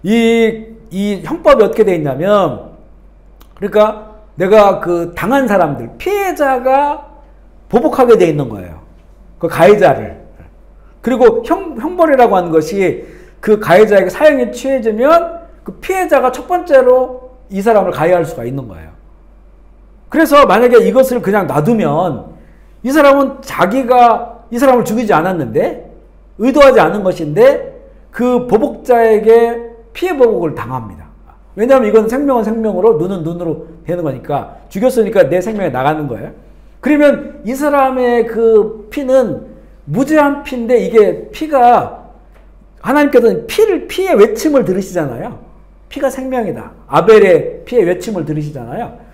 이 형법이 어떻게 돼 있냐면 그러니까 내가 그 당한 사람들, 피해자가 보복하게 돼 있는 거예요. 그 가해자를. 그리고 형벌이라고 하는 것이 그 가해자에게 사형이 취해지면 그 피해자가 첫 번째로 이 사람을 가해할 수가 있는 거예요. 그래서 만약에 이것을 그냥 놔두면 이 사람은 자기가 이 사람을 죽이지 않았는데 의도하지 않은 것인데 그 보복자에게 피해 보복을 당합니다. 왜냐하면 이건 생명은 생명으로 눈은 눈으로 되는 거니까 죽였으니까 내 생명이 나가는 거예요. 그러면 이 사람의 그 피는 무죄한 피인데 이게 피가 하나님께서는 피의 외침을 들으시잖아요. 피가 생명이다. 아벨의 피의 외침을 들으시잖아요.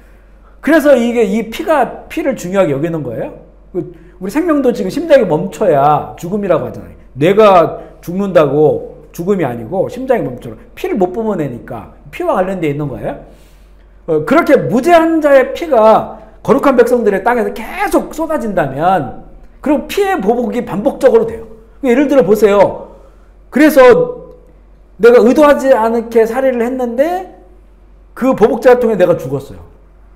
그래서 이 피를 중요하게 여기는 거예요. 우리 생명도 지금 심장이 멈춰야 죽음이라고 하잖아요. 뇌가 죽는다고 죽음이 아니고 심장이 멈춰라. 피를 못 뿜어내니까 피와 관련되어 있는 거예요. 그렇게 무죄한 자의 피가 거룩한 백성들의 땅에서 계속 쏟아진다면 그럼 피의 보복이 반복적으로 돼요. 예를 들어 보세요. 그래서 내가 의도하지 않게 살해를 했는데 그 보복자를 통해 내가 죽었어요.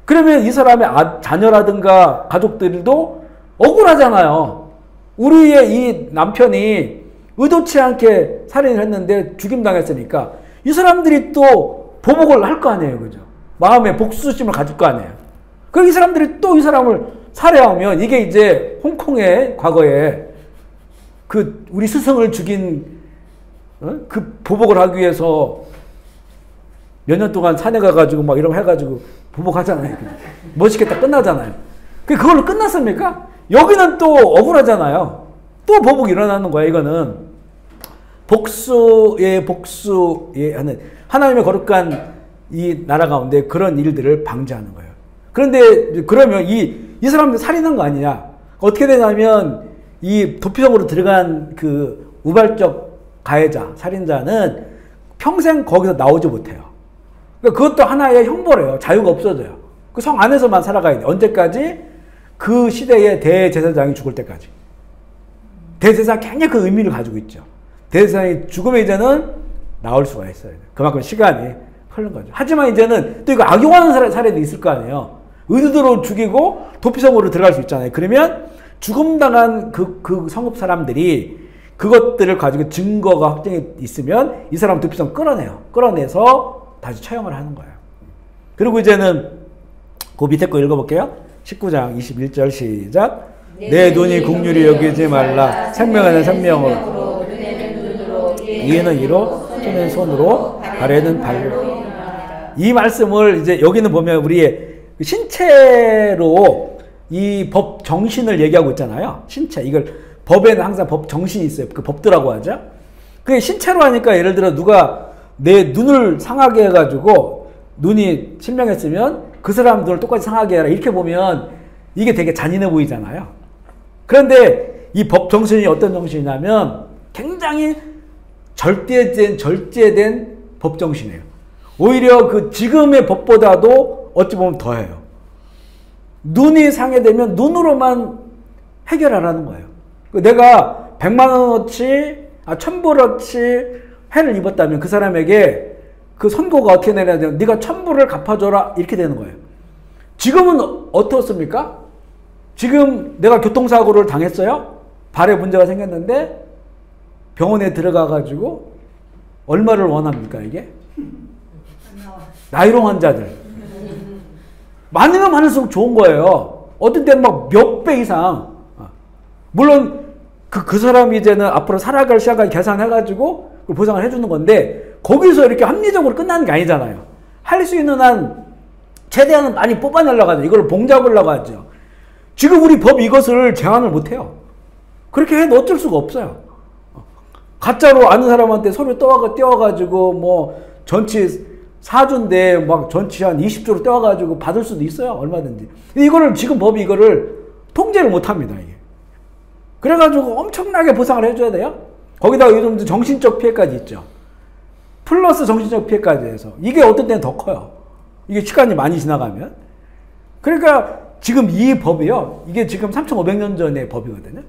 그러면 이 사람의 자녀라든가 가족들도 억울하잖아요. 우리의 이 남편이 의도치 않게 살인을 했는데 죽임당했으니까 이 사람들이 또 보복을 할 거 아니에요. 그죠? 마음에 복수심을 가질 거 아니에요. 그럼 이 사람들이 또 이 사람을 살해하면 이게 이제 홍콩의 과거에 그 우리 스승을 죽인 그 보복을 하기 위해서 몇 년 동안 산에 가가지고 막 이런 거 해가지고 보복하잖아요. 멋있게 딱 끝나잖아요. 그걸로 끝났습니까? 여기는 또 억울하잖아요. 또 보복이 일어나는 거야. 이거는 복수에 하는 하나님의 거룩한 이 나라 가운데 그런 일들을 방지하는 거예요. 그런데 그러면 이 사람들 살인한 거 아니냐? 어떻게 되냐면 이 도피성으로 들어간 그 우발적 가해자, 살인자는 평생 거기서 나오지 못해요. 그러니까 그것도 하나의 형벌이에요. 자유가 없어져요. 그 성 안에서만 살아가야 돼. 언제까지? 그 시대의 대제사장이 죽을 때까지. 대제사장이 굉장히 그 의미를 가지고 있죠. 대제사장이 죽음의 이제는 나올 수가 있어요. 그만큼 시간이 흐른 거죠. 하지만 이제는 또 이거 악용하는 사례도 있을 거 아니에요. 의도대로 죽이고 도피성으로 들어갈 수 있잖아요. 그러면 죽음당한 그 성읍 사람들이 그것들을 가지고 증거가 확정이 있으면 이 사람 도피성 끌어내요. 끌어내서 다시 처형을 하는 거예요. 그리고 이제는 그 밑에 거 읽어볼게요. 19장 21절 시작. 내 눈이 국률이 여기지 말라. 생명에는 생명으로, 이에는 이로, 손에는 손으로, 발에는 발로. 이 말씀을 이제 여기는 보면 우리의 신체로 이 법 정신을 얘기하고 있잖아요. 신체. 이걸 법에는 항상 법 정신이 있어요. 그 법도라고 하죠. 그게 신체로 하니까 예를 들어 누가 내 눈을 상하게 해가지고 눈이 실명했으면 그 사람 눈을 똑같이 상하게 해라. 이렇게 보면 이게 되게 잔인해 보이잖아요. 그런데 이 법 정신이 어떤 정신이냐면 굉장히 절제된 법 정신이에요. 오히려 그 지금의 법보다도 어찌 보면 더해요. 눈이 상해되면 눈으로만 해결하라는 거예요. 내가 100만 원어치, 1000불어치 해를 입었다면 그 사람에게 그 선고가 어떻게 내려야 돼요? 네가 1000불을 갚아줘라. 이렇게 되는 거예요. 지금은 어떻습니까? 지금 내가 교통사고를 당했어요? 발에 문제가 생겼는데 병원에 들어가가지고 얼마를 원합니까, 이게? 나이로 환자들. 많으면 많을수록 좋은 거예요. 어떤 때는 막 몇 배 이상. 물론 그 사람이 이제는 앞으로 살아갈 시간까지 계산해가지고 보상을 해주는 건데 거기서 이렇게 합리적으로 끝나는 게 아니잖아요. 할 수 있는 한 최대한 많이 뽑아내려고 하죠. 이걸 봉잡으려고 하죠. 지금 우리 법 이것을 제한을 못해요. 그렇게 해도 어쩔 수가 없어요. 가짜로 아는 사람한테 서류 떼어가지고 뭐 전치 4주인데 막 전치 한 20조로 떼어가지고 받을 수도 있어요. 얼마든지. 이거를 지금 법이 이거를 통제를 못합니다. 이게. 그래가지고 엄청나게 보상을 해줘야 돼요. 거기다가 요즘 정신적 피해까지 있죠. 플러스 정신적 피해까지 해서. 이게 어떤 때는 더 커요. 이게 시간이 많이 지나가면. 그러니까 지금 이 법이요. 이게 지금 3,500년 전의 법이거든요.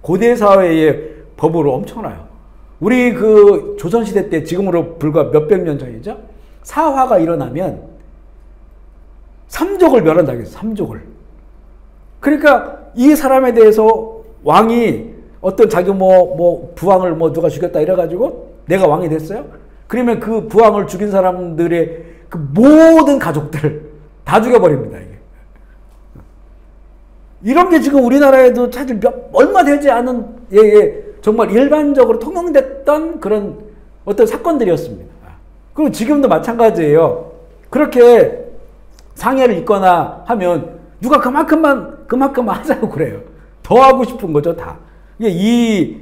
고대 사회의 법으로 엄청나요. 우리 그 조선시대 때 지금으로 불과 몇백 년 전이죠. 사화가 일어나면 삼족을 멸한다 그랬어요. 삼족을. 그러니까 이 사람에 대해서 왕이 어떤 자기 부왕을 누가 죽였다 이래가지고 내가 왕이 됐어요. 그러면 그 부왕을 죽인 사람들의 그 모든 가족들 다 죽여버립니다. 이게. 이런 게 지금 우리나라에도 사실 얼마 되지 않은 정말 일반적으로 통용됐던 그런 어떤 사건들이었습니다. 그리고 지금도 마찬가지예요. 그렇게 상해를 입거나 하면 누가 그만큼만 하자고 그래요. 더 하고 싶은 거죠, 다. 이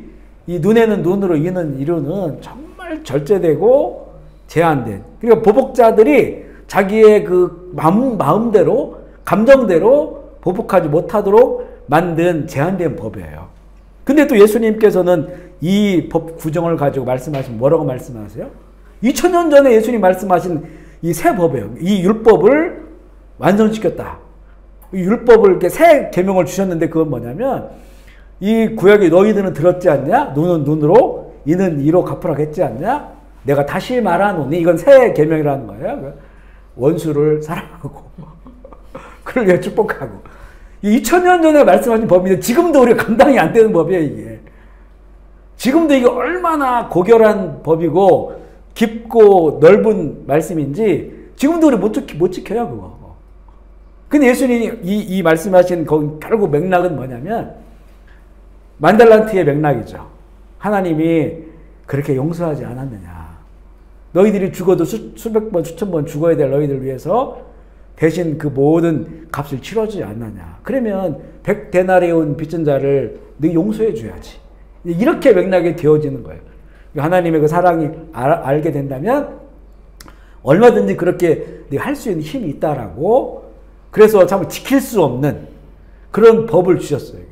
눈에는 눈으로 이는 이로는 정말 절제되고 제한된. 그리고 보복자들이 자기의 그 마음대로, 감정대로 보복하지 못하도록 만든 제한된 법이에요. 근데 또 예수님께서는 이 법 구정을 가지고 말씀하시면 뭐라고 말씀하세요? 2000년 전에 예수님 말씀하신 이 새 법이에요. 이 율법을 완성시켰다. 이 율법을 이렇게 새 계명을 주셨는데 그건 뭐냐면 이 구약에 너희들은 들었지 않냐? 눈은 눈으로, 이는 이로 갚으라고 했지 않냐? 내가 다시 말하노니 이건 새 계명이라는 거예요. 원수를 사랑하고 그를 위해 축복하고. 2000년 전에 말씀하신 법인데 지금도 우리가 감당이 안 되는 법이에요, 이게. 지금도 이게 얼마나 고결한 법이고 깊고 넓은 말씀인지 지금도 우리 못 지켜요, 그거. 근데 예수님이 이 말씀하신 거기 결국 맥락은 뭐냐면 만달란트의 맥락이죠. 하나님이 그렇게 용서하지 않았느냐. 너희들이 죽어도 수백 번, 수천 번 죽어야 될 너희들 위해서 대신 그 모든 값을 치러주지 않느냐. 그러면 100데나리온 빚진 자를 너 용서해 줘야지. 이렇게 맥락이 되어지는 거예요. 하나님의 그 사랑이 알게 된다면 얼마든지 그렇게 할 수 있는 힘이 있다라고, 그래서 참 지킬 수 없는 그런 법을 주셨어요.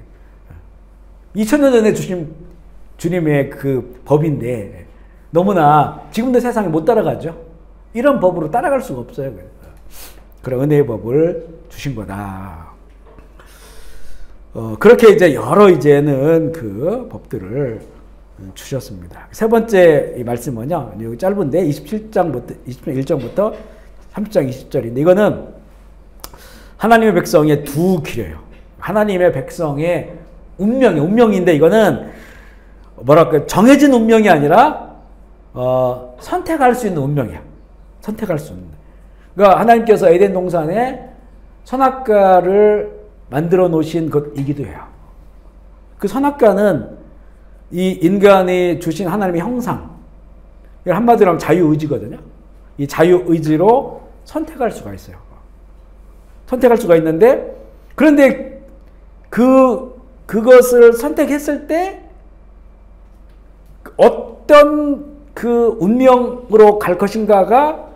2000년 전에 주신 주님의 그 법인데 너무나 지금도 세상에 못 따라가죠. 이런 법으로 따라갈 수가 없어요. 그런 은혜의 법을 주신 거다. 그렇게 이제 여러 이제는 그 법들을 주셨습니다. 세 번째 이 말씀은요, 여기 짧은데 27장부터 21장부터 30장 20절인데 이거는 하나님의 백성의 두 길이에요. 하나님의 백성의 운명인데 이거는 뭐랄까 정해진 운명이 아니라 선택할 수 있는 운명이야. 선택할 수 있는. 그러니까 하나님께서 에덴 동산에 선악과를 만들어 놓으신 것이기도 해요. 그 선악과는 이 인간이 주신 하나님의 형상, 한마디로 하면 자유의지거든요. 이 자유의지로 선택할 수가 있어요. 선택할 수가 있는데, 그런데 그것을 선택했을 때 어떤 그 운명으로 갈 것인가가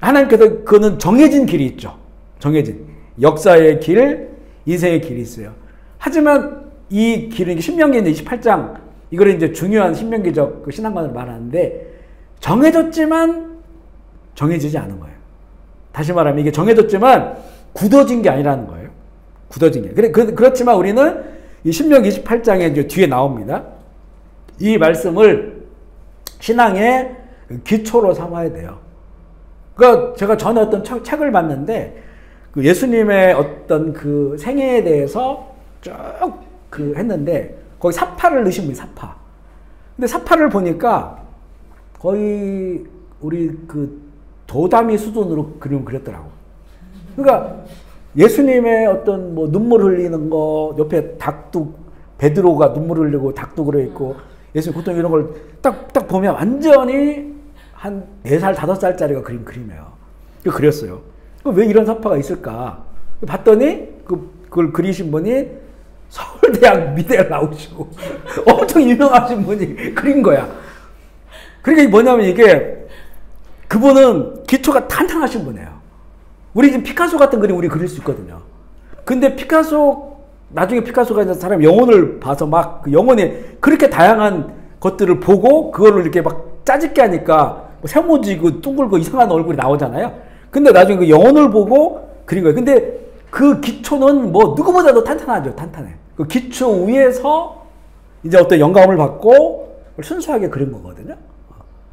하나님께서 그거는 정해진 길이 있죠. 정해진 역사의 길, 인생의 길이 있어요. 하지만 이 길은 신명기 28장, 이걸 이제 중요한 신명기적 그 신앙관을 말하는데 정해졌지만 정해지지 않은 거예요. 다시 말하면 이게 정해졌지만 굳어진 게 아니라는 거예요. 굳어진 게. 그렇지만 우리는 이 신명기 28장에 이제 뒤에 나옵니다. 이 말씀을 신앙의 기초로 삼아야 돼요. 그러니까 제가 전에 어떤 책을 봤는데 그 예수님의 어떤 그 생애에 대해서 쭉 그 했는데 거기 사파를 넣으신 분이 사파. 근데 사파를 보니까 거의 우리 그 도다미 수준으로 그림을 그렸더라고. 그러니까 예수님의 어떤 뭐 눈물 흘리는 거, 옆에 닭도, 베드로가 눈물 흘리고 닭도 그려있고, 예수님 고통 이런 걸 딱 보면 완전히 한 4살, 5살짜리가 그린 그림이에요. 그렸어요. 왜 이런 사파가 있을까? 봤더니 그걸 그리신 분이 서울대학 미대를 나오시고 엄청 유명하신 분이 그린 거야. 그러니까 뭐냐면 이게 그분은 기초가 탄탄하신 분이에요. 우리 지금 피카소 같은 그림 우리 그릴 수 있거든요. 근데 나중에 피카소가 있는 사람 영혼을 봐서 막 그 영혼에 그렇게 다양한 것들을 보고 그걸로 이렇게 막 짜집게 하니까 뭐 세모지고 둥글고 이상한 얼굴이 나오잖아요. 근데 나중에 그 영혼을 보고 그린 거예요. 근데 그 기초는 뭐 누구보다도 탄탄하죠. 탄탄해. 그 기초 위에서 이제 어떤 영감을 받고 순수하게 그린 거거든요.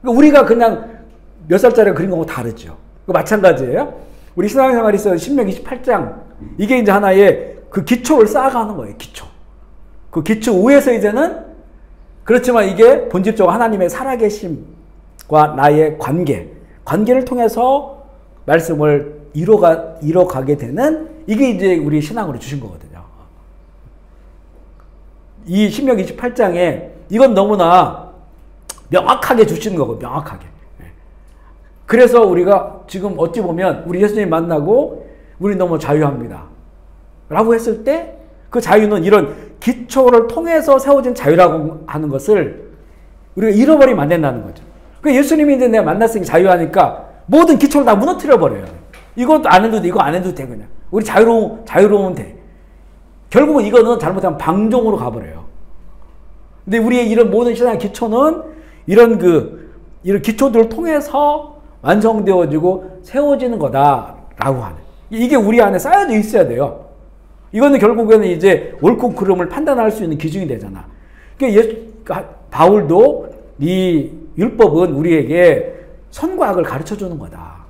그러니까 우리가 그냥 몇 살짜리가 그린 거하고 다르죠. 마찬가지예요. 우리 신앙생활이 있어서 신명기 28장 이게 이제 하나의 그 기초를 쌓아가는 거예요. 기초. 그 기초 위에서 이제는 그렇지만 이게 본질적으로 하나님의 살아계심과 나의 관계를 통해서 말씀을 이뤄가게 되는 이게 이제 우리 신앙으로 주신 거거든요. 이 신명기 28장에 이건 너무나 명확하게 주시는 거고, 명확하게. 그래서 우리가 지금 어찌 보면 우리 예수님 만나고 우리 너무 자유합니다 라고 했을 때 그 자유는 이런 기초를 통해서 세워진 자유라고 하는 것을 우리가 잃어버리면 안 된다는 거죠. 그러니까 예수님이 이제 내가 만났으니 자유하니까 모든 기초를 다 무너뜨려 버려요. 이것도 안 해도 돼, 이거 안 해도 돼, 그냥. 우리 자유로우면 돼. 결국은 이거는 잘못하면 방종으로 가버려요. 근데 우리의 이런 모든 신앙의 기초는 이런 기초들을 통해서 완성되어지고 세워지는 거다라고 하는. 이게 우리 안에 쌓여져 있어야 돼요. 이거는 결국에는 이제 옳고 그름을 판단할 수 있는 기준이 되잖아. 그러니까 바울도 이 율법은 우리에게 선과 악을 가르쳐 주는 거다.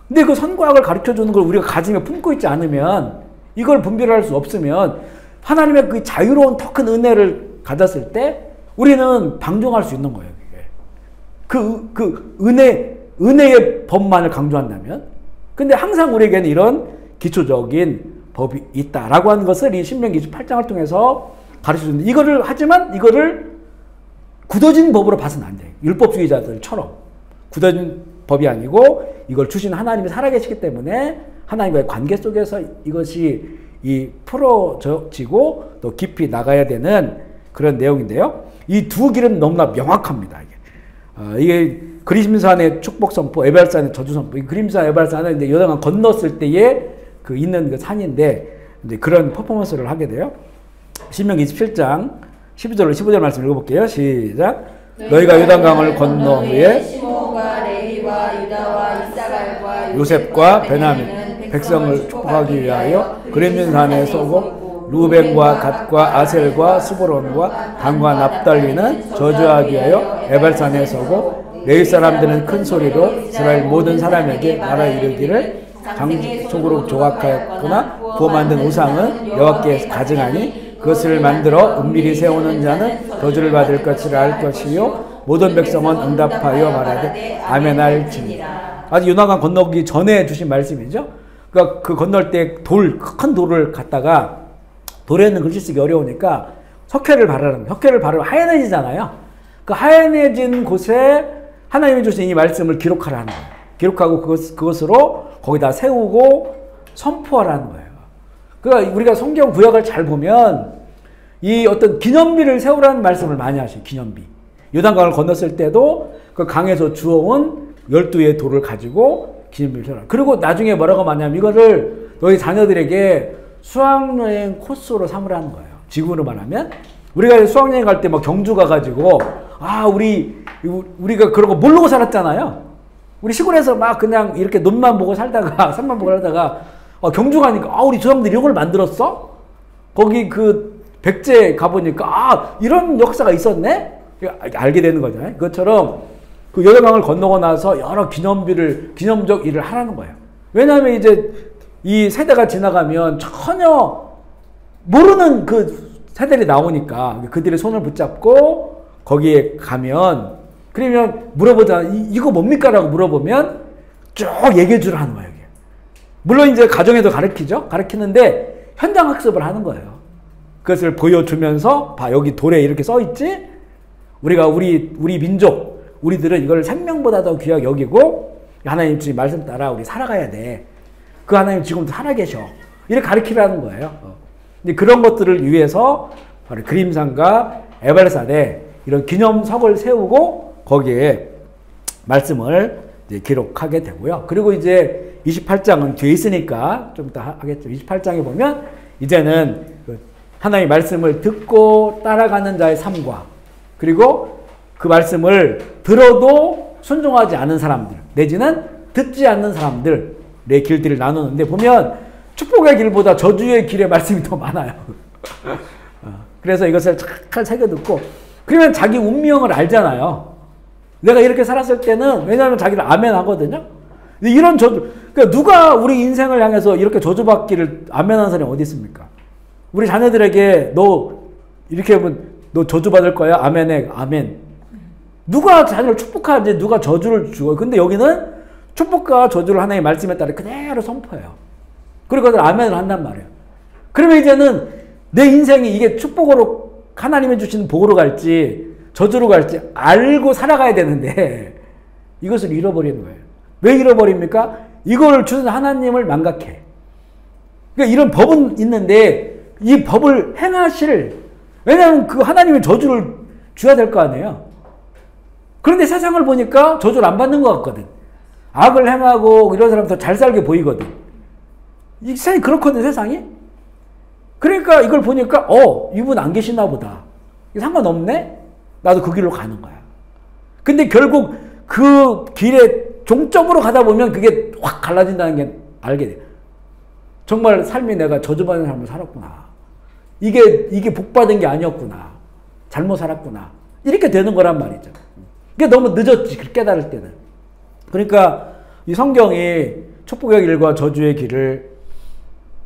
근데 그 선과 악을 가르쳐 주는 걸 우리가 가지며 품고 있지 않으면, 이걸 분별할 수 없으면 하나님의 그 자유로운 더 큰 은혜를 가졌을 때 우리는 방종할 수 있는 거예요. 그 은혜의 법만을 강조한다면. 근데 항상 우리에게는 이런 기초적인 법이 있다라고 하는 것을 이 신명기 28장을 통해서 가르쳐 주는데, 하지만 이거를 굳어진 법으로 봐서는 안 돼요. 율법주의자들처럼. 굳어진 법이 아니고 이걸 주신 하나님이 살아계시기 때문에 하나님과의 관계 속에서 이것이 풀어지고 또 깊이 나가야 되는 그런 내용인데요. 이 두 길은 너무나 명확합니다. 이게 그림산의 축복 선포, 에발산의 저주 선포. 이 그림산 에발산은 이제 요단강 건넜을 때에 그 있는 그 산인데 이제 그런 퍼포먼스를 하게 돼요. 신명기 27장 12절로 15절 말씀 읽어볼게요. 시작. 너희가 요단강을 건너 후에 시몬과 레위와 유다와 이사갈과 요셉과 베냐민 백성을 축복하기 위하여 그림산에 서고 루벤과 갓과 아셀과 스브론과 단과 납달리는 저주하기 위하여 에발산에 서고 레위 사람들은 큰 소리로 이스라엘 모든 사람에게 말하 이르기를 장속으로 조각하였거나 구워 만든 우상은 여호와께 가증하니 그것을 만들어 은밀히 세우는 자는 저주를 받을 것이라 할 것이요 모든 백성은 응답하여 말하되 아멘 할지니라. 아직 요단강 건너기 전에 주신 말씀이죠. 그러니까 그 건널 때 큰 돌을 갖다가 돌에 있는 글씨 쓰기 어려우니까 석회를 바르는 거예요. 석회를 바르면 하얀해지잖아요. 그 하얀해진 곳에 하나님이 주신 이 말씀을 기록하라는 거예요. 기록하고 그것으로 거기다 세우고 선포하라는 거예요. 그러니까 우리가 성경 구약을 잘 보면 이 어떤 기념비를 세우라는 말씀을 많이 하셔요. 기념비. 요단강을 건넜을 때도 그 강에서 주워온 12의 돌을 가지고 기념비를 세우라. 그리고 나중에 뭐라고 말하냐면 이거를 너희 자녀들에게 수학여행 코스로 삼으라는 거예요. 지구로 말하면 우리가 수학여행 갈 때 막 경주 가가지고 우리가 그런 거 모르고 살았잖아요. 우리 시골에서 막 그냥 이렇게 논만 보고 살다가 산만 보고 살다가 경주 가니까 우리 조상들이 이런 걸 만들었어? 거기 그 백제 가보니까 이런 역사가 있었네? 알게 되는 거잖아요. 그것처럼 그 요단강을 건너고 나서 여러 기념적 일을 하라는 거예요. 왜냐하면 이제 이 세대가 지나가면 전혀 모르는 그 세대들이 나오니까 그들의 손을 붙잡고 거기에 가면 그러면 물어보자. 이거 뭡니까? 라고 물어보면 쭉 얘기해 주라 하는 거예요. 물론 이제 가정에도 가르치는데 현장 학습을 하는 거예요. 그것을 보여주면서 여기 돌에 이렇게 써 있지? 우리 민족, 우리들은 이걸 생명보다 더 귀하게 여기고 하나님 주신 말씀 따라 우리 살아가야 돼. 그 하나님 지금도 살아계셔. 이렇게 가르치라는 거예요. 근데 그런 것들을 위해서 바로 그림산과 에발산에 이런 기념석을 세우고 거기에 말씀을 이제 기록하게 되고요. 그리고 이제 28장은 뒤에 있으니까 좀 이따 하겠죠. 28장에 보면 이제는 하나님의 말씀을 듣고 따라가는 자의 삶과 그리고 그 말씀을 들어도 순종하지 않은 사람들 내지는 듣지 않는 사람들의 길들을 나누는데 보면 축복의 길보다 저주의 길의 말씀이 더 많아요. 그래서 이것을 잘 새겨듣고 그러면 자기 운명을 알잖아요. 내가 이렇게 살았을 때는 왜냐하면 자기를 아멘 하거든요. 이런 저주, 그러니까 누가 우리 인생을 향해서 이렇게 저주받기를 아멘하는 사람이 어디 있습니까? 우리 자녀들에게 너 이렇게 하면 너 저주받을 거야? 아멘해. 아멘. 누가 자녀를 축복하지 누가 저주를 주고 근데 여기는 축복과 저주를 하나님의 말씀에 따라 그대로 선포해요. 그리고 그들 아멘을 한단 말이에요. 그러면 이제는 내 인생이 이게 축복으로 하나님이 주신 복으로 갈지 저주로 갈지 알고 살아가야 되는데 이것을 잃어버리는 거예요. 왜 잃어버립니까? 이걸 주신 하나님을 망각해. 그러니까 이런 법은 있는데 이 법을 행하실 왜냐하면 그 하나님의 저주를 줘야 될 거 아니에요. 그런데 세상을 보니까 저주를 안 받는 것 같거든. 악을 행하고 이런 사람 더 잘 살게 보이거든. 이 세상이 그렇거든 세상이. 그러니까 이걸 보니까 이분 안 계시나 보다. 상관없네? 나도 그 길로 가는 거야. 근데 결국 그 길의 종점으로 가다 보면 그게 확 갈라진다는 게 알게 돼. 정말 삶이 내가 저주받은 삶을 살았구나. 이게 복받은 게 아니었구나. 잘못 살았구나. 이렇게 되는 거란 말이죠. 이게 너무 늦었지. 깨달을 때는. 그러니까 이 성경이 축복의 길과 저주의 길을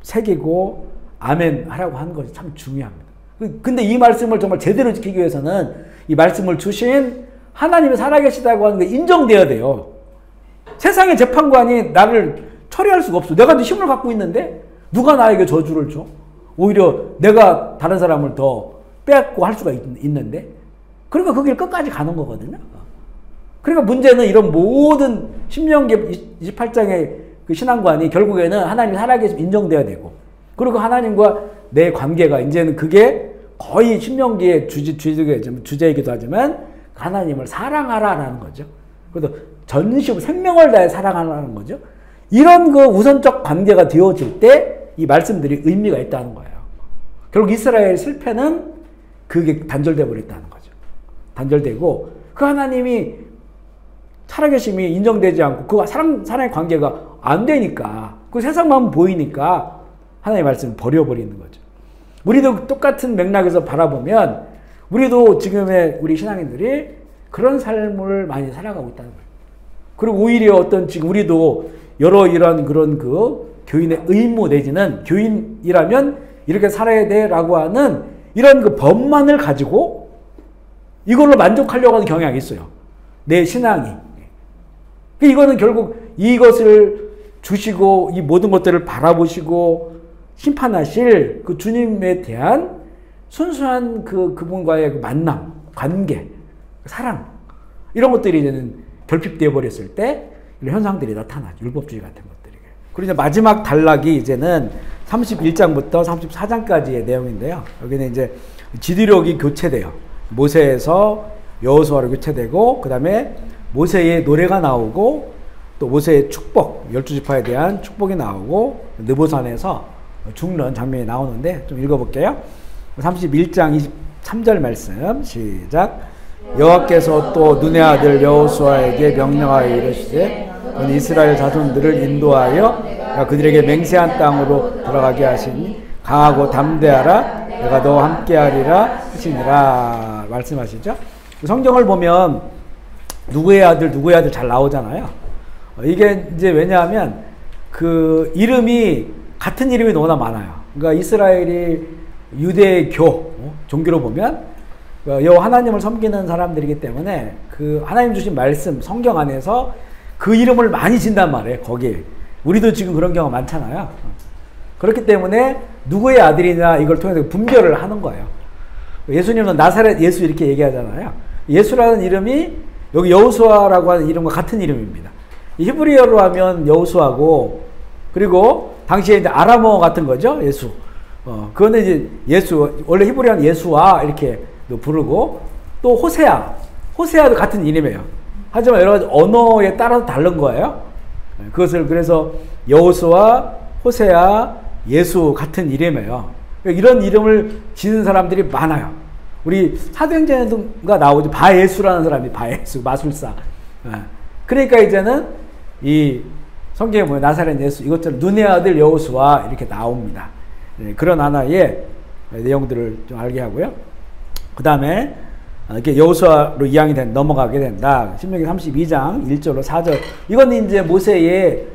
새기고 아멘 하라고 하는 것이 참 중요합니다. 근데 이 말씀을 정말 제대로 지키기 위해서는 이 말씀을 주신 하나님이 살아계시다고 하는 게 인정돼야 돼요. 세상의 재판관이 나를 처리할 수가 없어. 내가 힘을 갖고 있는데 누가 나에게 저주를 줘? 오히려 내가 다른 사람을 더 빼앗고 할 수가 있는데 그러니까 그 길 끝까지 가는 거거든요. 그러니까 문제는 이런 모든 신명기 28장의 그 신앙관이 결국에는 하나님이 살아계시면 인정돼야 되고, 그리고 하나님과 내 관계가 이제는 그게 거의 신명기의 주제이기도 하지만 하나님을 사랑하라라는 거죠. 그래서 전심으로 생명을 다해 사랑하라는 거죠. 이런 그 우선적 관계가 되어질 때 이 말씀들이 의미가 있다는 거예요. 결국 이스라엘 실패는 그게 단절돼 버렸다는 거죠. 단절되고 그 하나님이 살아계심이 인정되지 않고 그 사랑의 관계가 안 되니까, 그 세상만 보이니까 하나님의 말씀을 버려버리는 거죠. 우리도 똑같은 맥락에서 바라보면 우리도 지금의 우리 신앙인들이 그런 삶을 많이 살아가고 있다는 거예요. 그리고 오히려 어떤 지금 우리도 여러 이런 그런 그 교인의 의무 내지는 교인이라면 이렇게 살아야 돼라고 하는 이런 그 법만을 가지고 이걸로 만족하려고 하는 경향이 있어요. 내 신앙이. 이거는 결국 이것을 주시고 이 모든 것들을 바라보시고 심판하실 그 주님에 대한 순수한 그분과의 만남, 관계, 사랑, 이런 것들이 이제는 결핍되어 버렸을 때 이런 현상들이 나타나죠. 율법주의 같은 것들이. 그리고 이제 마지막 단락이 이제는 31장부터 34장까지의 내용인데요. 여기는 이제 지도력이 교체돼요. 모세에서 여호수아로 교체되고, 그 다음에 모세의 노래가 나오고, 또 모세의 축복, 12지파에 대한 축복이 나오고, 느보산에서 죽는 장면이 나오는데 좀 읽어볼게요. 31장 23절 말씀 시작. 여호와께서 또 눈의 아들 여호수아에게 명령하여 이르시되 너는 이스라엘 자손들을 인도하여 그들에게 맹세한 땅으로 들어가게 하시니 강하고 담대하라. 내가 너와 함께하리라 하시니라 말씀하시죠. 성경을 보면 누구의 아들 잘 나오잖아요. 이게 이제 왜냐하면 그 이름이 같은 이름이 너무나 많아요. 그러니까 이스라엘이 유대교 종교로 보면 여호와 하나님을 섬기는 사람들이기 때문에 그 하나님 주신 말씀 성경 안에서 그 이름을 많이 진단 말이에요. 거기에 우리도 지금 그런 경우가 많잖아요. 그렇기 때문에 누구의 아들이냐 이걸 통해서 분별을 하는 거예요. 예수님은 나사렛 예수 이렇게 얘기하잖아요. 예수라는 이름이 여기 여호수아라고 하는 이름과 같은 이름입니다. 히브리어로 하면 여호수아고, 그리고 당시에 이제 아람어 같은 거죠. 예수. 그거는 이제 예수, 원래 히브리어는 예수아 이렇게 부르고, 또 호세아도 같은 이름이에요. 하지만 여러 가지 언어에 따라서 다른 거예요. 그것을 그래서 여호수아, 호세아, 예수 같은 이름이에요. 이런 이름을 지는 사람들이 많아요. 우리 사도행전에가 나오죠. 바예수라는 사람이 바예수, 마술사. 그러니까 이제는 이 성경에 보면 나사렛 예수 이것처럼 눈의 아들 여호수아 이렇게 나옵니다. 그런 하나의 내용들을 좀 알게 하고요. 그 다음에 이렇게 여호수아로 이양이 넘어가게 된다. 신명기 32장 1절로 4절. 이건 이제 모세의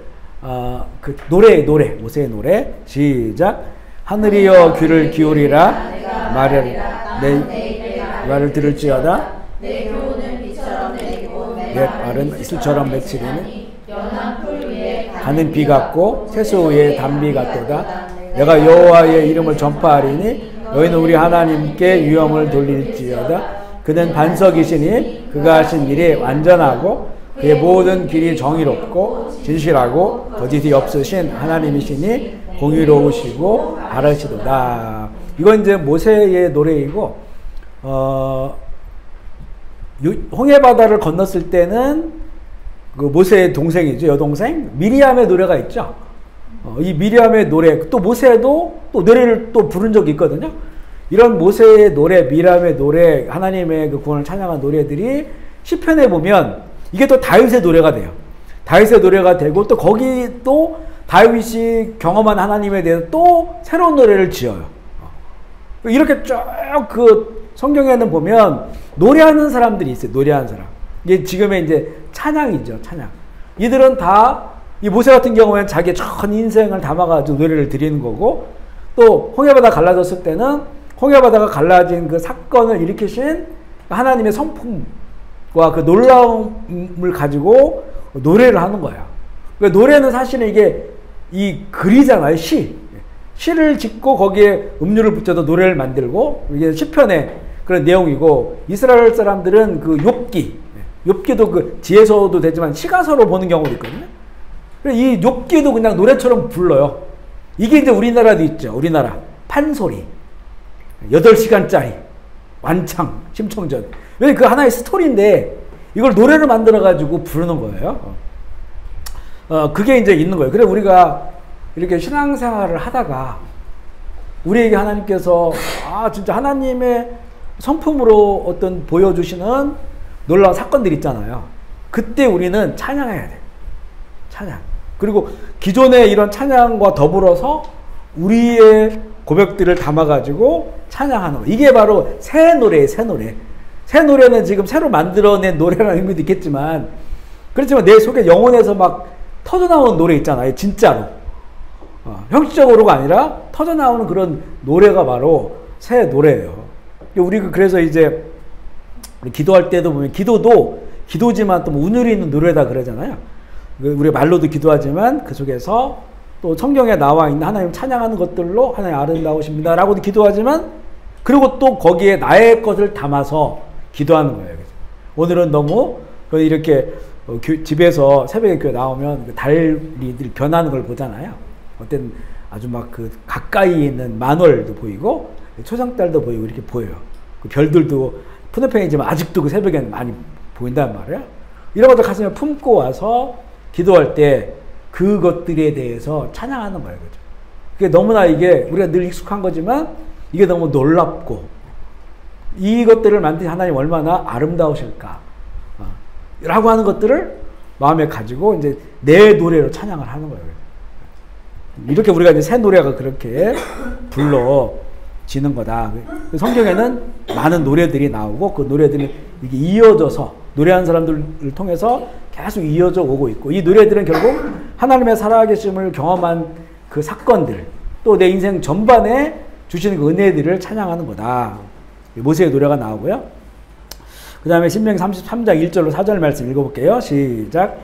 그 노래, 모세의 노래. 시작. 하늘이여 귀를 기울이라. 내 말을 들을지어다. 내 교훈은 비처럼 내리고 내 말은 이슬처럼 맺히리니 가는 비 같고 세수 위에 담비 같도다. 내가 여호와의 이름을 전파하리니 너희는 우리 하나님께 위엄을 돌릴지어다. 그는 반석이시니 그가 하신 일이 완전하고 그의 모든 길이 정의롭고 진실하고 거짓이 없으신 하나님이시니 공의로우시고 바르시도다. 이건 이제 모세의 노래이고, 홍해바다를 건넜을 때는 그 모세의 동생이죠. 여동생 미리암의 노래가 있죠. 이 미리암의 노래, 또 모세도 또 노래를 또 부른 적이 있거든요. 이런 모세의 노래, 미리암의 노래, 하나님의 그 구원을 찬양한 노래들이 시편에 보면 이게 또 다윗의 노래가 돼요. 다윗의 노래가 되고, 또 거기 또 다윗이 경험한 하나님에 대해서 또 새로운 노래를 지어요. 이렇게 쭉 그 성경에는 보면 노래하는 사람들이 있어요. 노래하는 사람. 이게 지금의 이제 찬양이죠. 찬양. 이들은 다 이 모세 같은 경우에는 자기의 전 인생을 담아가지고 노래를 드리는 거고, 또 홍해바다 갈라졌을 때는 홍해바다가 갈라진 그 사건을 일으키신 하나님의 성품과 그 놀라움을 가지고 노래를 하는 거예요. 그러니까 노래는 사실은 이게 이 글이잖아요. 시를 짓고 거기에 음료를 붙여서 노래를 만들고, 이게 시편의 그런 내용이고, 이스라엘 사람들은 그 욥기 욥기도 그 지혜서도 되지만 시가서로 보는 경우도 있거든요. 이 욥기도 그냥 노래처럼 불러요. 이게 이제 우리나라도 있죠. 우리나라 판소리 8시간짜리 완창 심청전. 왜 그 하나의 스토리인데 이걸 노래를 만들어 가지고 부르는 거예요. 그게 이제 있는 거예요. 그래 우리가 이렇게 신앙생활을 하다가 우리에게 하나님께서 진짜 하나님의 성품으로 어떤 보여주시는 놀라운 사건들이 있잖아요. 그때 우리는 찬양해야 돼요. 찬양. 그리고 기존의 이런 찬양과 더불어서 우리의 고백들을 담아가지고 찬양하는 거. 이게 바로 새 노래예요. 새 노래. 새 노래는 지금 새로 만들어낸 노래라는 의미도 있겠지만 그렇지만 내 속에 영혼에서 막 터져나오는 노래 있잖아요. 진짜로. 형식적으로가 아니라 터져나오는 그런 노래가 바로 새 노래예요. 우리가 그래서 이제 기도할 때도 보면 기도도 기도지만 또 운율이 있는 노래다 그러잖아요. 우리 말로도 기도하지만 그 속에서 또 성경에 나와 있는 하나님 찬양하는 것들로 하나님 아름다우십니다 라고도 기도하지만 그리고 또 거기에 나의 것을 담아서 기도하는 거예요. 오늘은 너무 이렇게 집에서 새벽에 교회 나오면 달이 변하는 걸 보잖아요. 어떤 아주 막 그 가까이 있는 만월도 보이고 초상달도 보이고 이렇게 보여요. 그 별들도 푸른팽이지만 아직도 그 새벽에는 많이 보인단 말이에요. 이런 것들 가슴에 품고 와서 기도할 때 그것들에 대해서 찬양하는 거예요. 그죠? 그게 너무나 이게 우리가 늘 익숙한 거지만 이게 너무 놀랍고 이것들을 만드신 하나님 얼마나 아름다우실까 라고 하는 것들을 마음에 가지고 이제 내 노래로 찬양을 하는 거예요. 이렇게 우리가 이제 새 노래가 그렇게 불러지는 거다. 성경에는 많은 노래들이 나오고 그 노래들이 이게 이어져서 노래하는 사람들을 통해서 계속 이어져 오고 있고 이 노래들은 결국 하나님의 살아계심을 경험한 그 사건들 또 내 인생 전반에 주시는 그 은혜들을 찬양하는 거다. 모세의 노래가 나오고요. 그 다음에 신명기 33장 1절로 4절 말씀 읽어볼게요. 시작.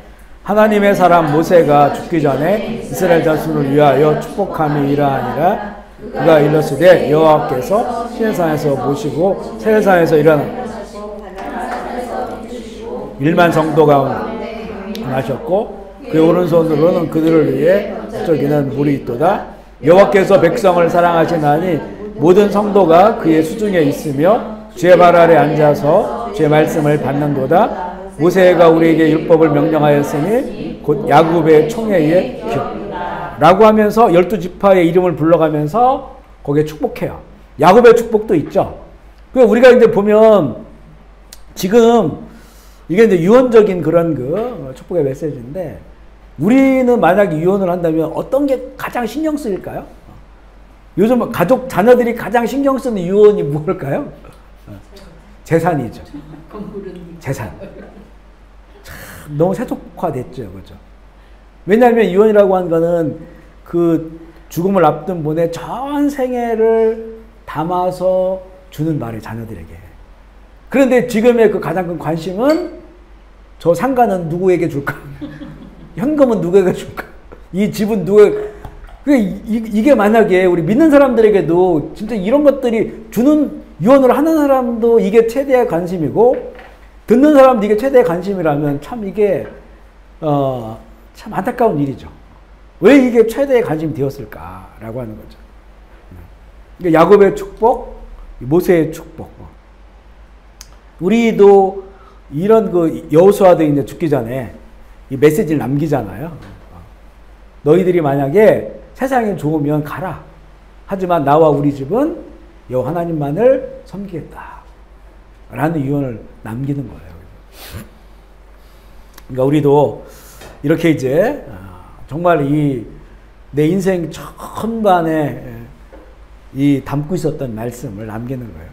하나님의 사람 모세가 죽기 전에 이스라엘 자손을 위하여 축복함이 이러하니라. 그가 일렀으되 여호와께서 시내산에서 모시고 세례산에서 일어나 1만 성도 가운데 하셨고 그의 오른손으로는 그들을 위해 저기는 물이 있도다. 여호와께서 백성을 사랑하시나니 모든 성도가 그의 수중에 있으며 주의 발 아래 앉아서 주의 말씀을 받는도다. 모세가 우리에게 율법을 명령하였으니 곧 야곱의 총회의 라고 하면서 12지파의 이름을 불러가면서 거기에 축복해요. 야곱의 축복도 있죠. 우리가 이제 보면 지금 이게 이제 유언적인 그런 그 축복의 메시지인데 우리는 만약에 유언을 한다면 어떤 게 가장 신경 쓰일까요? 요즘 가족, 자녀들이 가장 신경 쓰는 유언이 무엇일까요? 재산이죠. 재산. 참, 너무 세속화됐죠. 그죠? 왜냐하면 유언이라고 하는 거는 그 죽음을 앞둔 분의 전 생애를 담아서 주는 말이에요. 자녀들에게. 그런데 지금의 그 가장 큰 관심은 저 상가는 누구에게 줄까? 현금은 누구에게 줄까? 이 집은 누구에게 이게 만약에 우리 믿는 사람들에게도 진짜 이런 것들이 주는 유언을 하는 사람도 이게 최대의 관심이고 듣는 사람도 이게 최대의 관심이라면 참 이게 참 안타까운 일이죠. 왜 이게 최대의 관심이 되었을까라고 하는 거죠. 그러니까 야곱의 축복, 모세의 축복. 우리도 이런 그 여호수아도 이제 죽기 전에 이 메시지를 남기잖아요. 너희들이 만약에 세상이 좋으면 가라. 하지만 나와 우리 집은 여호와 하나님만을 섬기겠다. 라는 유언을 남기는 거예요. 그러니까 우리도 이렇게 이제 정말 이 내 인생 전반에 이 담고 있었던 말씀을 남기는 거예요.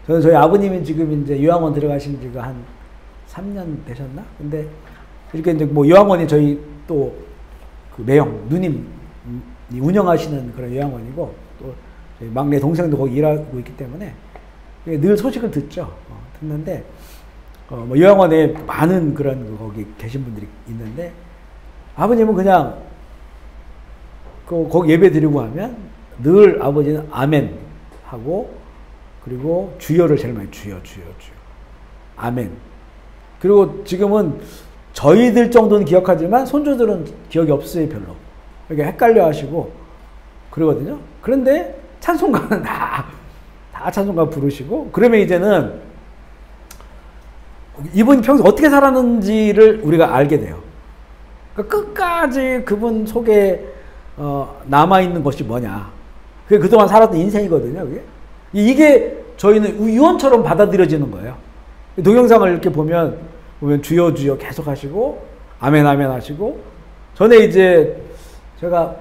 저는 저희 아버님이 지금 이제 요양원 들어가신 지가 한 3년 되셨나? 근데 이렇게 이제 뭐 요양원이 저희 또 그 매형, 누님 운영하시는 그런 요양원이고 또 저희 막내 동생도 거기 일하고 있기 때문에 늘 소식을 듣죠. 듣는데 뭐 요양원에 많은 그런 거기 계신 분들이 있는데 아버님은 그냥 거기 예배 드리고 하면 늘 아버지는 아멘 하고 그리고 주여를 제일 많이 주여 아멘 그리고 지금은 저희들 정도는 기억하지만 손주들은 기억이 없어요, 별로. 그러니까 헷갈려 하시고 그러거든요. 그런데 찬송가는 다 찬송가 부르시고, 그러면 이제는 이분이 평소 어떻게 살았는지를 우리가 알게 돼요. 그러니까 끝까지 그분 속에 남아있는 것이 뭐냐. 그게 그동안 살았던 인생이거든요. 그게. 이게 저희는 유언처럼 받아들여지는 거예요. 동영상을 이렇게 보면 주여 주여 계속 하시고 아멘 아멘 하시고, 전에 이제 제가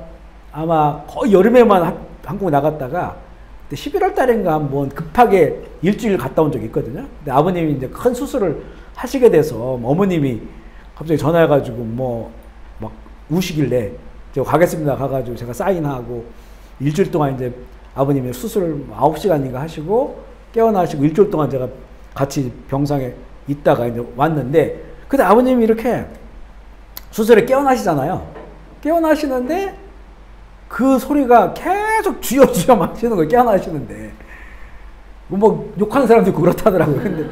아마 거의 여름에만 한국 나갔다가 11월 달인가 한번 급하게 일주일 갔다 온 적이 있거든요. 근데 아버님이 이제 큰 수술을 하시게 돼서 어머님이 갑자기 전화해가지고 막 우시길래 제가 가겠습니다. 가가지고 제가 사인하고 일주일 동안 이제 아버님이 수술을 9시간인가 하시고 깨어나시고 일주일 동안 제가 같이 병상에 있다가 이제 왔는데, 근데 아버님이 이렇게 수술에 깨어나시잖아요. 깨어나시는데 그 소리가 계속 주여 주여 하시는 거예요. 깨어나시는데 뭐 욕하는 사람도 있고 그렇다더라고요. 근데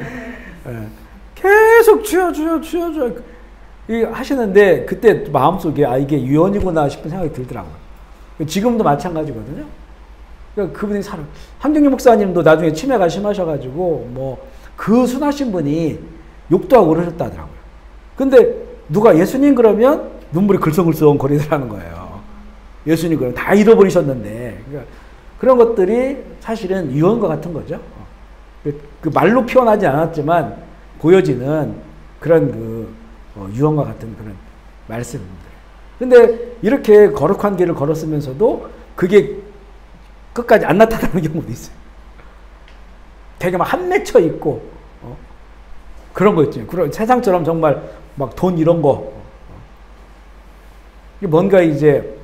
계속 주여 주여 주여 주여 하시는데 그때 마음속에 이게 유언이구나 싶은 생각이 들더라고요. 지금도 마찬가지거든요. 그러니까 그분이 함경림 목사님도 나중에 치매가 심하셔가지고 그 순하신 분이 욕도 하고 그러셨다더라고요. 근데 누가 예수님 그러면 눈물이 글썽글썽 거리더라는 거예요. 예수님 그러면 다 잃어버리셨는데. 그러니까 그런 것들이 사실은 유언과 같은 거죠. 그 말로 표현하지 않았지만 보여지는 그런 유언과 같은 그런 말씀들. 근데 이렇게 거룩한 길을 걸었으면서도 그게 끝까지 안 나타나는 경우도 있어요. 되게 막 한맺혀 있고, 그런 거 있죠. 그런 세상처럼 정말 막 돈 이런 거. 뭔가 이제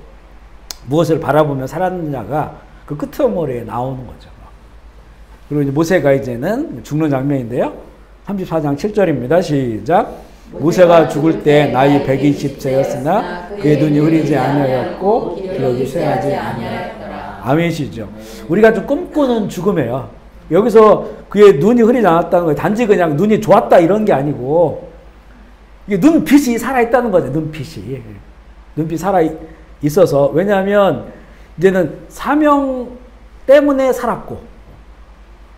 무엇을 바라보며 살았느냐가 그 끄트머리에 나오는 거죠. 그리고 이제 모세가 이제는 죽는 장면인데요. 34장 7절입니다. 시작. 모세가 죽을 때 나이 120세였으나 그의 눈이 흐리지 아니하였고 기력이 쇠하지 아니하였더라. 아멘이시죠. 우리가 좀 꿈꾸는 죽음이에요. 여기서 그의 눈이 흐리지 않았다는 거예요. 단지 그냥 눈이 좋았다 이런 게 아니고 이게 눈빛이 살아있다는 거죠. 눈빛이 살아있어서. 왜냐하면 이제는 사명 때문에 살았고,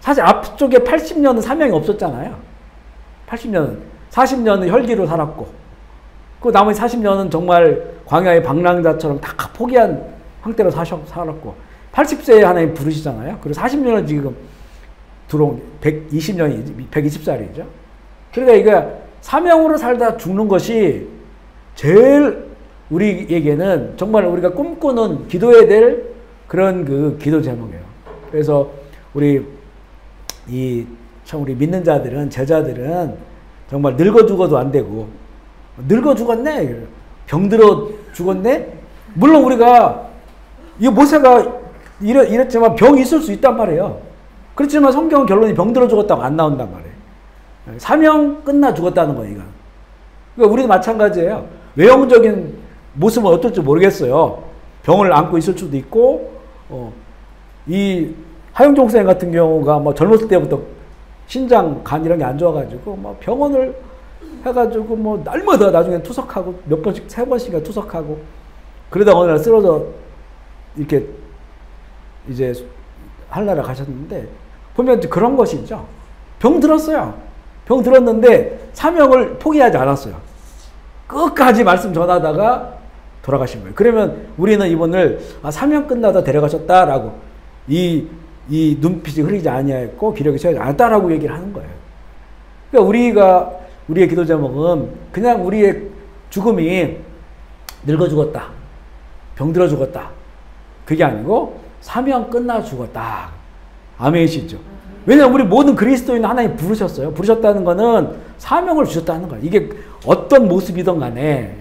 사실 앞쪽에 80년은 사명이 없었잖아요. 80년은 40년은 혈기로 살았고, 그 나머지 40년은 정말 광야의 방랑자처럼 다 포기한 형태로 살았고, 80세에 하나님 부르시잖아요. 그리고 40년은 지금 들어온 120년이 120살이죠. 그러니까 이게 사명으로 살다 죽는 것이 제일 우리에게는 정말 우리가 꿈꾸는 기도해야 될 그런 그 기도 제목이에요. 그래서 우리 믿는 자들은, 제자들은 정말 늙어 죽어도 안 되고, 늙어 죽었네, 병들어 죽었네. 물론 우리가 이 모세가 이랬지만 병이 있을 수 있단 말이에요. 그렇지만 성경은 결론이 병들어 죽었다고 안 나온단 말이에요. 사명 끝나 죽었다는 거예요. 그러니까 우리도 마찬가지예요. 외형적인 모습은 어떨지 모르겠어요. 병을 안고 있을 수도 있고, 이 하영종 선생 같은 경우가 젊었을 때부터 신장, 간 이런 게 안 좋아가지고 병원을 해가지고 날마다 나중에 투석하고 몇 번씩, 3번씩이나 투석하고, 그러다가 어느 날 쓰러져 이렇게 이제 한나라 가셨는데, 보면 그런 것이죠. 병 들었어요. 병 들었는데 사명을 포기하지 않았어요. 끝까지 말씀 전하다가 돌아가신 거예요. 그러면 우리는 이분을 사명 끝나다 데려가셨다라고, 이 눈빛이 흐리지 아니하였고 기력이 쇠하지 않았다라고 얘기를 하는 거예요. 그러니까 우리의 기도 제목은 그냥 우리의 죽음이 늙어 죽었다, 병들어 죽었다, 그게 아니고 사명 끝나 죽었다. 아멘이시죠. 왜냐하면 우리 모든 그리스도인은 하나님 부르셨어요. 부르셨다는 거는 사명을 주셨다는 거예요. 이게 어떤 모습이든 간에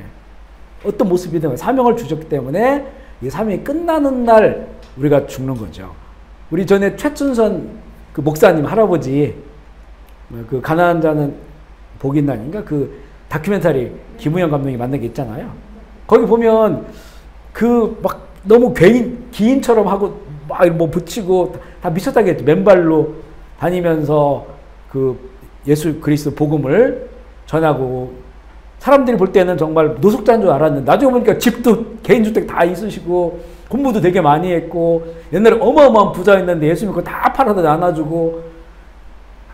사명을 주셨기 때문에 이 사명이 끝나는 날 우리가 죽는 거죠. 우리 전에 최춘선 그 목사님 할아버지, 그 가난한 자는 복이 있나인가, 그 다큐멘터리 김우영 감독이 만든 게 있잖아요. 거기 보면 그 너무 기인처럼 하고 붙이고 다 미쳤다겠죠. 맨발로 다니면서 그 예수 그리스도 복음을 전하고 사람들이 볼 때는 정말 노숙자인 줄 알았는데 나중에 보니까 집도 개인주택 다 있으시고 공부도 되게 많이 했고 옛날에 어마어마한 부자였는데 예수 믿고 다 팔아다 나눠주고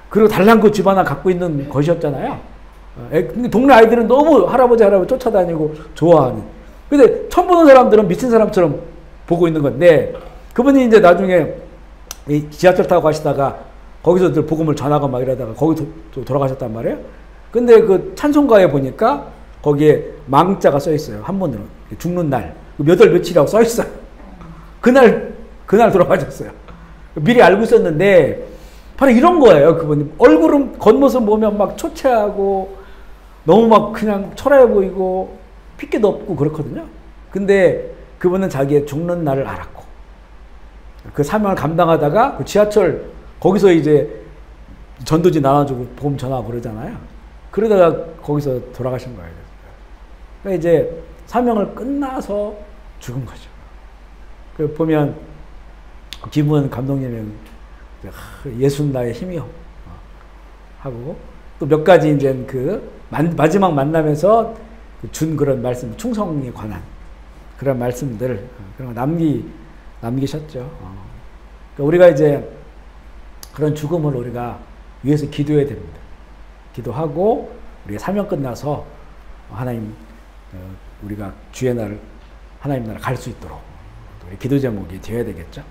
그리고 달랑구 집 하나 갖고 있는 것이었잖아요. 근데 동네 아이들은 너무 할아버지 쫓아다니고 좋아하는. 근데 처음 보는 사람들은 미친 사람처럼 보고 있는 건데 그분이 이제 나중에 이 지하철 타고 가시다가 거기서 복음을 전하고 막 이러다가 거기 돌아가셨단 말이에요. 근데 그 찬송가에 보니까 거기에 망자가 써 있어요. 한문으로. 죽는 날. 몇 월 며칠이라고 써 있어요. 그날 돌아가셨어요. 미리 알고 있었는데 바로 이런 거예요. 그분이. 얼굴은 겉모습 보면 막 초췌하고 너무 막 그냥 초라해 보이고 핏기도 없고 그렇거든요. 근데 그분은 자기의 죽는 날을 알았고 그 사명을 감당하다가 그 지하철 거기서 이제 전도지 나눠주고 복음 전하고 그러잖아요. 그러다가 거기서 돌아가신 거예요. 그러니까 이제 사명을 끝나서 죽은 거죠. 그 보면 김은 감독님은 예수는 나의 힘이요 하고 또 몇 가지 이제 그 마지막 만남에서 준 그런 말씀, 충성에 관한 그런 말씀들 그런 거 남기셨죠. 그러니까 우리가 이제 그런 죽음을 우리가 위해서 기도해야 됩니다. 기도하고 우리가 사명 끝나서 하나님 우리가 주의 날 하나님 나라 갈 수 있도록 우리 기도 제목이 되어야 되겠죠.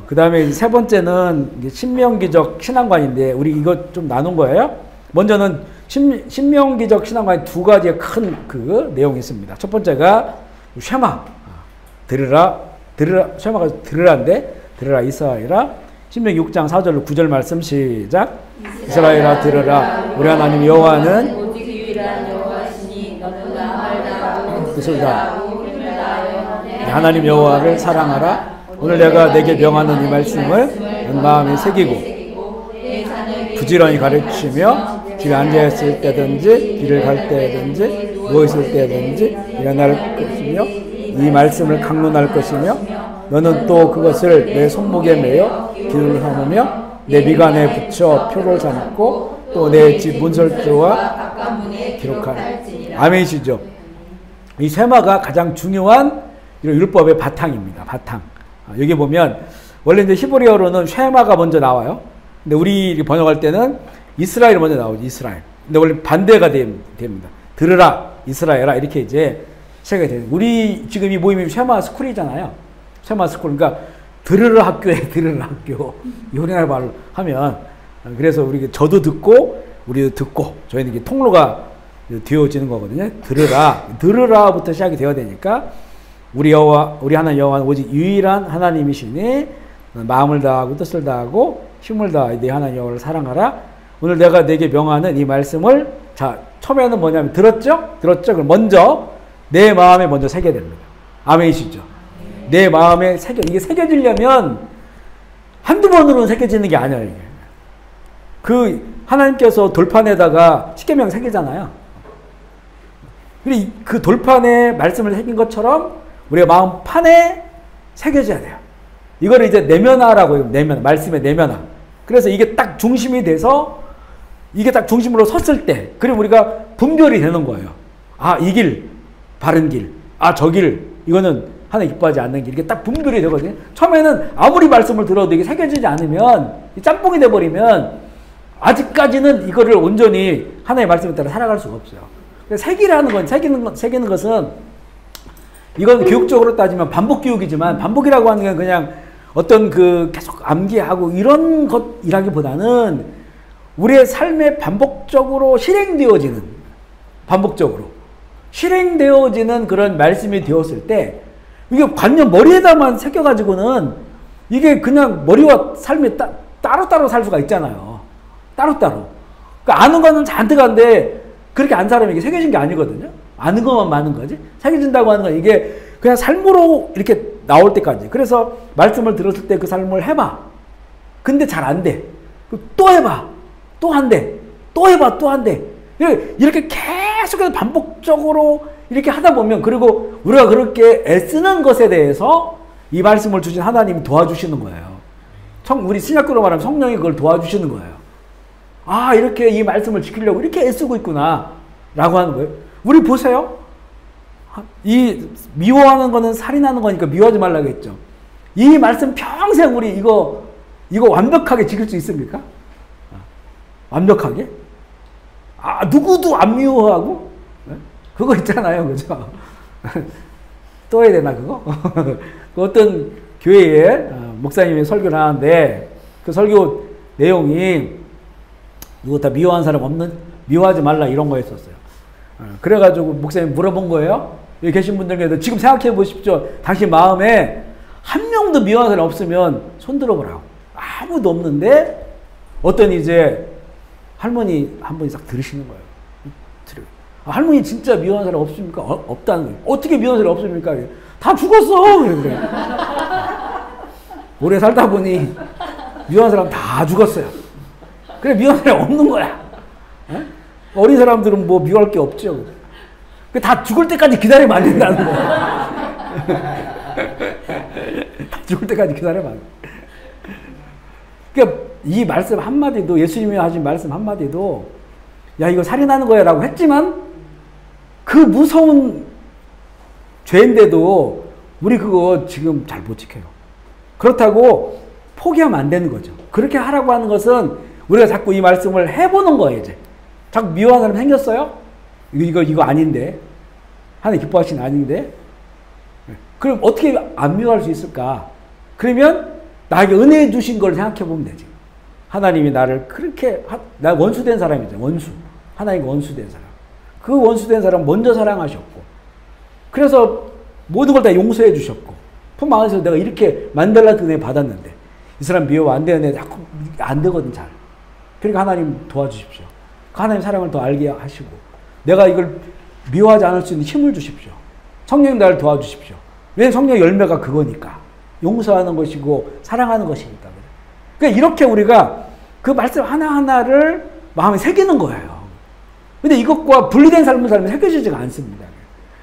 그 다음에 세 번째는 신명기적 신앙관인데 우리 이거 좀 나눈 거예요. 먼저는 신명기적 신앙관이 두 가지의 큰 그 내용이 있습니다. 첫 번째가 쉐마 쉐마가 들으라 이스라엘아. 신명기 6장 4절로 9절 말씀 시작. 이스라엘아 들으라 우리 하나님 여호와는 오직 유일한 여호와시니 너는 나말 다하고 뜻을 다하고 힘을 다하여 내 하나님 여호와를 사랑하라. 오늘 내가 내게 명하는 이 말씀을 온 마음에 새기고 부지런히 가르치며 집에 앉아있을 때든지 길을 갈 때든지 누워있을 때든지 일어날 것이며 이 말씀을 강론할 것이며 너는 또 그것을 내 손목에 매어 길을 삼으며 내 미간에 붙여 표를 삼고 또 내 집 문설주와 기록하라. 아멘이시죠? 이 쉐마가 가장 중요한 율법의 바탕입니다. 바탕. 여기 보면 원래 이제 히브리어로는 쉐마가 먼저 나와요. 근데 우리 번역할 때는 이스라엘이 먼저 나오죠. 이스라엘. 근데 원래 반대가 됩니다. 들으라 이스라엘아 이렇게 이제 시작이 돼요. 우리 지금 이 모임이 쉐마 스쿨이잖아요. 쉐마 스쿨. 그러니까 들으라 학교에 들으라 학교. 이 우리나라 말로 하면 그래서 우리 저도 듣고 우리도 듣고 저희는 이게 통로가 되어지는 거거든요. 들으라부터 시작이 되어야 되니까 우리 하나님 여호와는 오직 유일한 하나님이시니 마음을 다하고 뜻을 다하고 힘을 다하여 네 하나님 여호와를 사랑하라. 오늘 내가 내게 명하는 이 말씀을 자 처음에는 뭐냐면 들었죠? 그럼 먼저 내 마음에 먼저 새겨야 됩니다. 아멘이시죠? 내 마음에 이게 새겨지려면 한두 번으로는 새겨지는 게 아니에요. 이게. 그 하나님께서 돌판에다가 십계명 새기잖아요. 그 돌판에 말씀을 새긴 것처럼 우리가 마음판에 새겨져야 돼요. 이거를 이제 내면화라고 해요. 말씀의 내면화. 그래서 이게 딱 중심이 돼서 이게 딱 중심으로 섰을 때 그리고 우리가 분별이 되는 거예요. 아, 이 길, 바른 길. 아, 저 길, 이거는 하나님 기뻐하지 않는 길. 이게 딱 분별이 되거든요. 처음에는 아무리 말씀을 들어도 이게 새겨지지 않으면 짬뽕이 돼버리면 아직까지는 이거를 온전히 하나님의 말씀에 따라 살아갈 수가 없어요. 새기는 것은 이건 교육적으로 따지면 반복 교육이지만 반복이라고 하는 게 그냥 어떤 그 계속 암기하고 이런 것이라기보다는 우리의 삶에 반복적으로 실행되어지는 그런 말씀이 되었을 때 이게 관념 머리에다만 새겨가지고는 이게 그냥 머리와 삶이 따로따로 살 수가 있잖아요. 따로따로. 그러니까 아는 거는 잔뜩 한데 그렇게 안 사람이 이게 새겨진 게 아니거든요. 아는 것만 많은 거지. 새겨진다고 하는 건 이게 그냥 삶으로 이렇게 나올 때까지. 그래서 말씀을 들었을 때 그 삶을 해봐. 근데 잘 안 돼. 또 해봐. 또 한대. 또 해봐. 또 한대. 이렇게 계속해서 반복적으로 이렇게 하다 보면 그리고 우리가 그렇게 애쓰는 것에 대해서 이 말씀을 주신 하나님이 도와주시는 거예요. 우리 신약으로 말하면 성령이 그걸 도와주시는 거예요. 아, 이렇게 이 말씀을 지키려고 이렇게 애쓰고 있구나. 라고 하는 거예요. 우리 보세요. 이 미워하는 거는 살인하는 거니까 미워하지 말라고 했죠. 이 말씀 평생 우리 이거 완벽하게 지킬 수 있습니까? 완벽하게? 아, 누구도 안 미워하고? 그거 있잖아요. 그죠? 또 해야 되나, 그거? 그 어떤 교회에 목사님이 설교를 하는데 그 설교 내용이 누구 다 미워하는 사람 없는? 미워하지 말라 이런 거였었어요. 그래가지고 목사님 물어본 거예요. 여기 계신 분들께도 지금 생각해 보십시오. 당신 마음에 한 명도 미워하는 사람 없으면 손 들어보라고. 아무도 없는데 어떤 이제 할머니 한 분이 싹 들으시는 거예요. 할머니 진짜 미워하는 사람 없습니까? 없다는 거예요. 어떻게 미워하는 사람 없습니까? 다 죽었어. 그래. 오래 살다 보니 미워하는 사람 다 죽었어요. 그래, 미워하는 사람 없는 거야. 에? 어린 사람들은 뭐 미워할 게 없죠. 다 죽을 때까지 기다리면 안 된다는 거야. 다 죽을 때까지 기다리면 안 돼. 그러니까 이 말씀 한마디도, 예수님이 하신 말씀 한마디도 야, 이거 살인하는 거야 라고 했지만 그 무서운 죄인데도 우리 그거 지금 잘 못 지켜요. 그렇다고 포기하면 안 되는 거죠. 그렇게 하라고 하는 것은 우리가 자꾸 이 말씀을 해보는 거예요. 이제 자꾸 미워하는 사람 생겼어요? 이거 아닌데, 하나님 기뻐하시는 아닌데, 그럼 어떻게 안 미워할 수 있을까? 그러면 나에게 은혜 주신 걸 생각해 보면 되지. 하나님이 나를 그렇게, 나 원수된 사람이죠. 원수. 하나님과 원수된 사람. 그 원수된 사람 먼저 사랑하셨고, 그래서 모든 걸 다 용서해 주셨고, 품 안에서 내가 이렇게 만달라도 은혜 받았는데, 이 사람 미워 안 되는데 자꾸 안 되거든, 잘. 그러니까 하나님 도와주십시오. 하나님 사랑을 더 알게 하시고, 내가 이걸 미워하지 않을 수 있는 힘을 주십시오. 성령님 나를 도와주십시오. 왜냐하면 성령의 열매가 그거니까. 용서하는 것이고 사랑하는 것이니까. 그러니까 이렇게 우리가 그 말씀 하나하나를 마음에 새기는 거예요. 근데 이것과 분리된 삶을 살면 새겨지지가 않습니다.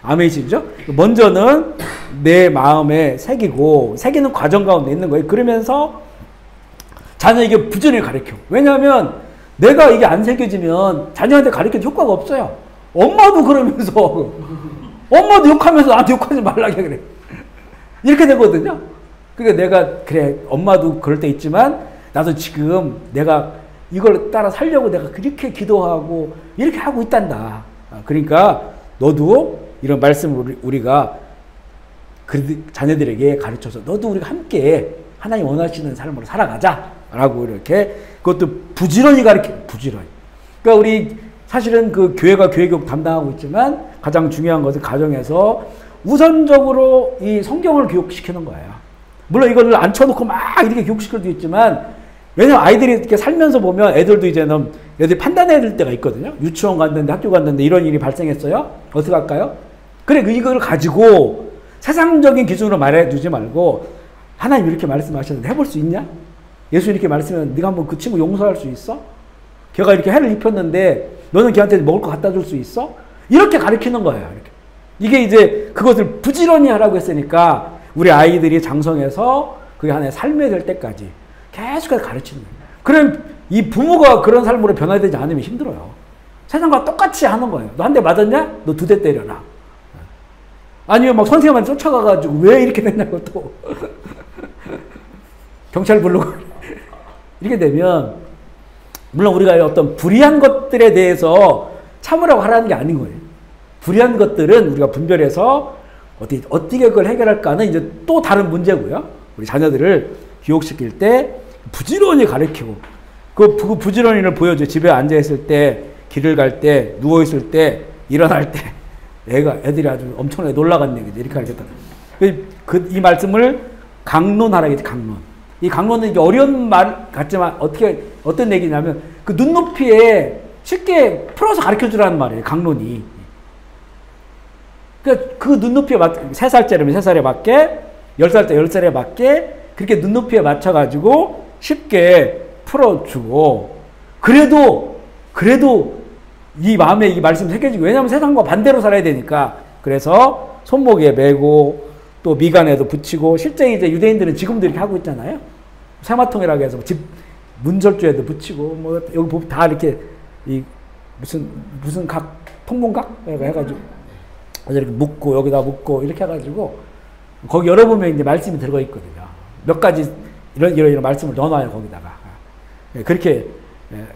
아멘이시죠? 먼저는 내 마음에 새기는 과정 가운데 있는 거예요. 그러면서 자녀에게 부지런히 가르쳐. 왜냐하면 내가 이게 안 새겨지면 자녀한테 가르쳐도 효과가 없어요. 엄마도 그러면서 엄마도 욕하면서 나한테 욕하지 말라고 그래. 이렇게 되거든요. 그러니까 내가 그래, 엄마도 그럴 때 있지만 나도 지금 내가 이걸 따라 살려고 내가 그렇게 기도하고 이렇게 하고 있단다. 그러니까 너도 이런 말씀을 우리가 자녀들에게 가르쳐서 너도 우리가 함께 하나님 원하시는 삶으로 살아가자 라고 이렇게, 그것도 부지런히 부지런히. 그러니까 우리 사실은 그 교회가 교회교육 담당하고 있지만 가장 중요한 것은 가정에서 우선적으로 이 성경을 교육시키는 거예요. 물론 이거를 앉혀놓고 막 이렇게 교육시킬 수도 있지만, 왜냐면 아이들이 이렇게 살면서 보면 애들도 이제는 애들이 판단해야 될 때가 있거든요. 유치원 갔는데 학교 갔는데 이런 일이 발생했어요. 어떻게 할까요? 그래, 이걸 가지고 세상적인 기준으로 말해주지 말고 하나님 이렇게 말씀하셨는데 해볼 수 있냐? 예수 이렇게 말씀하면 네가 한번 그 친구 용서할 수 있어? 걔가 이렇게 해를 입혔는데 너는 걔한테 먹을 거 갖다 줄 수 있어? 이렇게 가르치는 거예요. 이렇게. 이게 이제 그것을 부지런히 하라고 했으니까 우리 아이들이 장성해서 그게 하나의 삶이 될 때까지 계속해서 가르치는 거예요. 그럼 이 부모가 그런 삶으로 변화되지 않으면 힘들어요. 세상과 똑같이 하는 거예요. 너 한 대 맞았냐? 너 2대 때려라. 아니면 막 선생님한테 쫓아가가지고 왜 이렇게 됐냐고 또 경찰 부르고 이렇게 되면, 물론 우리가 어떤 불의한 것들에 대해서 참으라고 하라는 게 아닌 거예요. 불의한 것들은 우리가 분별해서 어떻게 그걸 해결할까는 이제 또 다른 문제고요. 우리 자녀들을 교육시킬 때 부지런히 가르치고, 그 부지런히를 보여줘. 집에 앉아있을 때, 길을 갈 때, 누워있을 때, 일어날 때, 애들이 아주 엄청나게 놀라간 얘기죠. 이렇게 하겠다. 이 말씀을 강론하라겠지, 강론. 이 강론은 이게 어려운 말 같지만 어떤 얘기냐면 그 눈높이에 쉽게 풀어서 가르쳐 주라는 말이에요. 강론이. 그 눈높이에 3살짜리면 3살에 맞게, 10살 때 10살에 맞게 그렇게 눈높이에 맞춰가지고 쉽게 풀어주고, 그래도 이 마음에 이 말씀 새겨지고, 왜냐하면 세상과 반대로 살아야 되니까. 그래서 손목에 메고 또 미간에도 붙이고, 실제 이제 유대인들은 지금도 이렇게 하고 있잖아요. 세마통이라고 해서 문절주에도 붙이고 뭐 여기 보면 다 이렇게 이 무슨 각 통문각 해가지고 이렇게 묶고 여기다 묶고 이렇게 해가지고 거기 열어보면 이제 말씀이 들어 있거든요. 몇 가지 이런 말씀을 넣어놔요 거기다가. 그렇게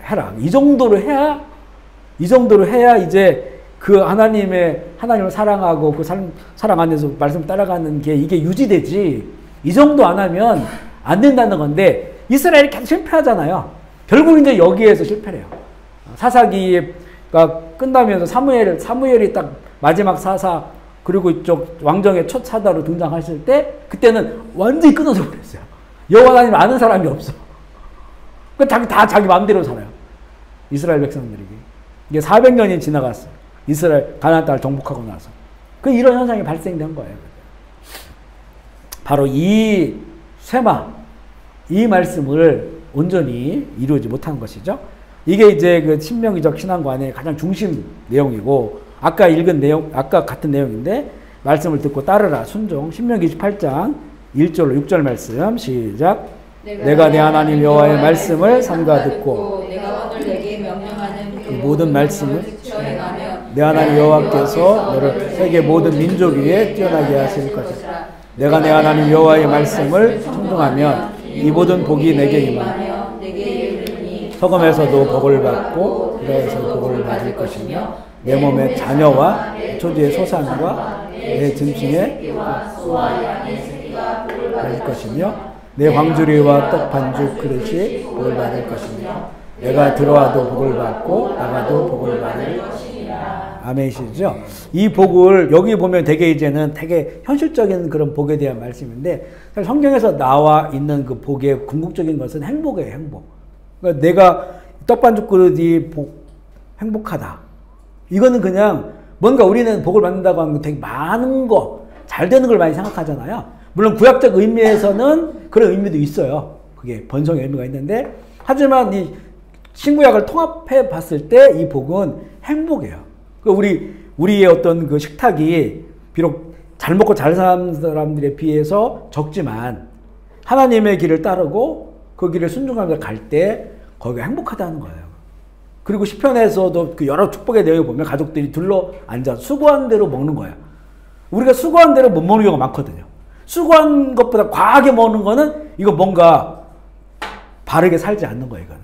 해라. 이 정도로 해야 이제 그 하나님을 사랑하고 그 사랑 안에서 말씀 따라가는 게 이게 유지되지. 이 정도 안 하면 안 된다는 건데 이스라엘이 계속 실패하잖아요. 결국 이제 여기에서 실패해요. 사사기가 끝나면서 사무엘이 딱 마지막 사사 그리고 이쪽 왕정의 첫 사다로 등장하실 때 그때는 완전히 끊어져 버렸어요. 여호와 하나님 아는 사람이 없어. 다 자기 마음대로 살아요. 이스라엘 백성들이. 이게 400년이 지나갔어요. 이스라엘 가나안 땅을 정복하고 나서. 이런 현상이 발생된 거예요. 바로 이 쇠마, 이 말씀을 온전히 이루지 못한 것이죠. 이게 이제 그 신명기적 신앙관의 가장 중심 내용이고, 아까 읽은 내용, 아까 같은 내용인데, 말씀을 듣고 따르라, 순종. 신명기 28장 1절로 6절 말씀, 시작. 내가 내 하나님 여호와의 말씀을 삼가 듣고, 내가 오늘 내게 명령하는 그 모든 말씀을 내 하나님 여호와께서 너를 세계 모든 민족 위에 뛰어나게 하실 것이다. 내가 내 하나님 여호와의 말씀을 순종하면 이 모든 복이 내게 임하며 서금에서도 복을 받고 들에서 복을 받을 것이며 내 몸의 자녀와 초지의 소산과 내 짐승의 받을 것이며 내 광주리와 떡 반죽 그릇이 복을 받을 것이며 내가 들어와도 복을 받고 나가도 복을 받을 것이니라. 아멘이시죠? 이 복을 여기 보면 되게 이제는 되게 현실적인 그런 복에 대한 말씀인데, 사실 성경에서 나와 있는 그 복의 궁극적인 것은 행복이에요, 행복. 그러니까 내가 떡 반죽 그릇이 행복하다. 이거는 그냥 뭔가 우리는 복을 받는다고 하는 거 되게 많은 거, 잘 되는 걸 많이 생각하잖아요. 물론 구약적 의미에서는 그런 의미도 있어요. 그게 번성의 의미가 있는데, 하지만 이 신구약을 통합해 봤을 때 이 복은 행복이에요. 우리의 어떤 그 식탁이 비록 잘 먹고 잘 사는 사람들에 비해서 적지만 하나님의 길을 따르고 그 길을 순종하면서 갈 때 거기가 행복하다는 거예요. 그리고 시편에서도 그 여러 축복의 내용을 보면 가족들이 둘러 앉아 수고한 대로 먹는 거예요. 우리가 수고한 대로 못 먹는 경우가 많거든요. 수고한 것보다 과하게 먹는 거는 이거 뭔가 바르게 살지 않는 거예요, 이거는.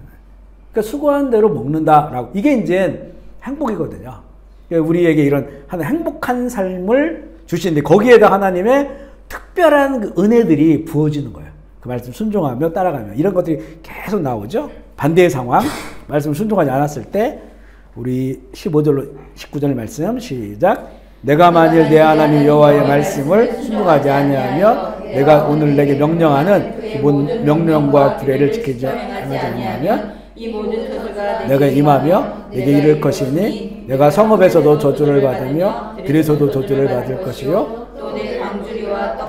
그러니까 수고한 대로 먹는다라고. 이게 이제 행복이거든요. 그러니까 우리에게 이런 하나의 행복한 삶을 주시는데 거기에다 하나님의 특별한 그 은혜들이 부어지는 거예요. 그 말씀 순종하며 따라가며 이런 것들이 계속 나오죠. 반대의 상황, 말씀 순종하지 않았을 때 우리 15절로 19절 말씀 시작. 내가 만일 내 하나님 여호와의 말씀을 순종하지 아니하며 내가 오늘 내게 명령하는 기본 명령과 규례를 지키지 아니하면 내가 임하며 내게 이를 것이니 내가 성읍에서도 저주를 받으며 들에서도 저주를 받을 것이요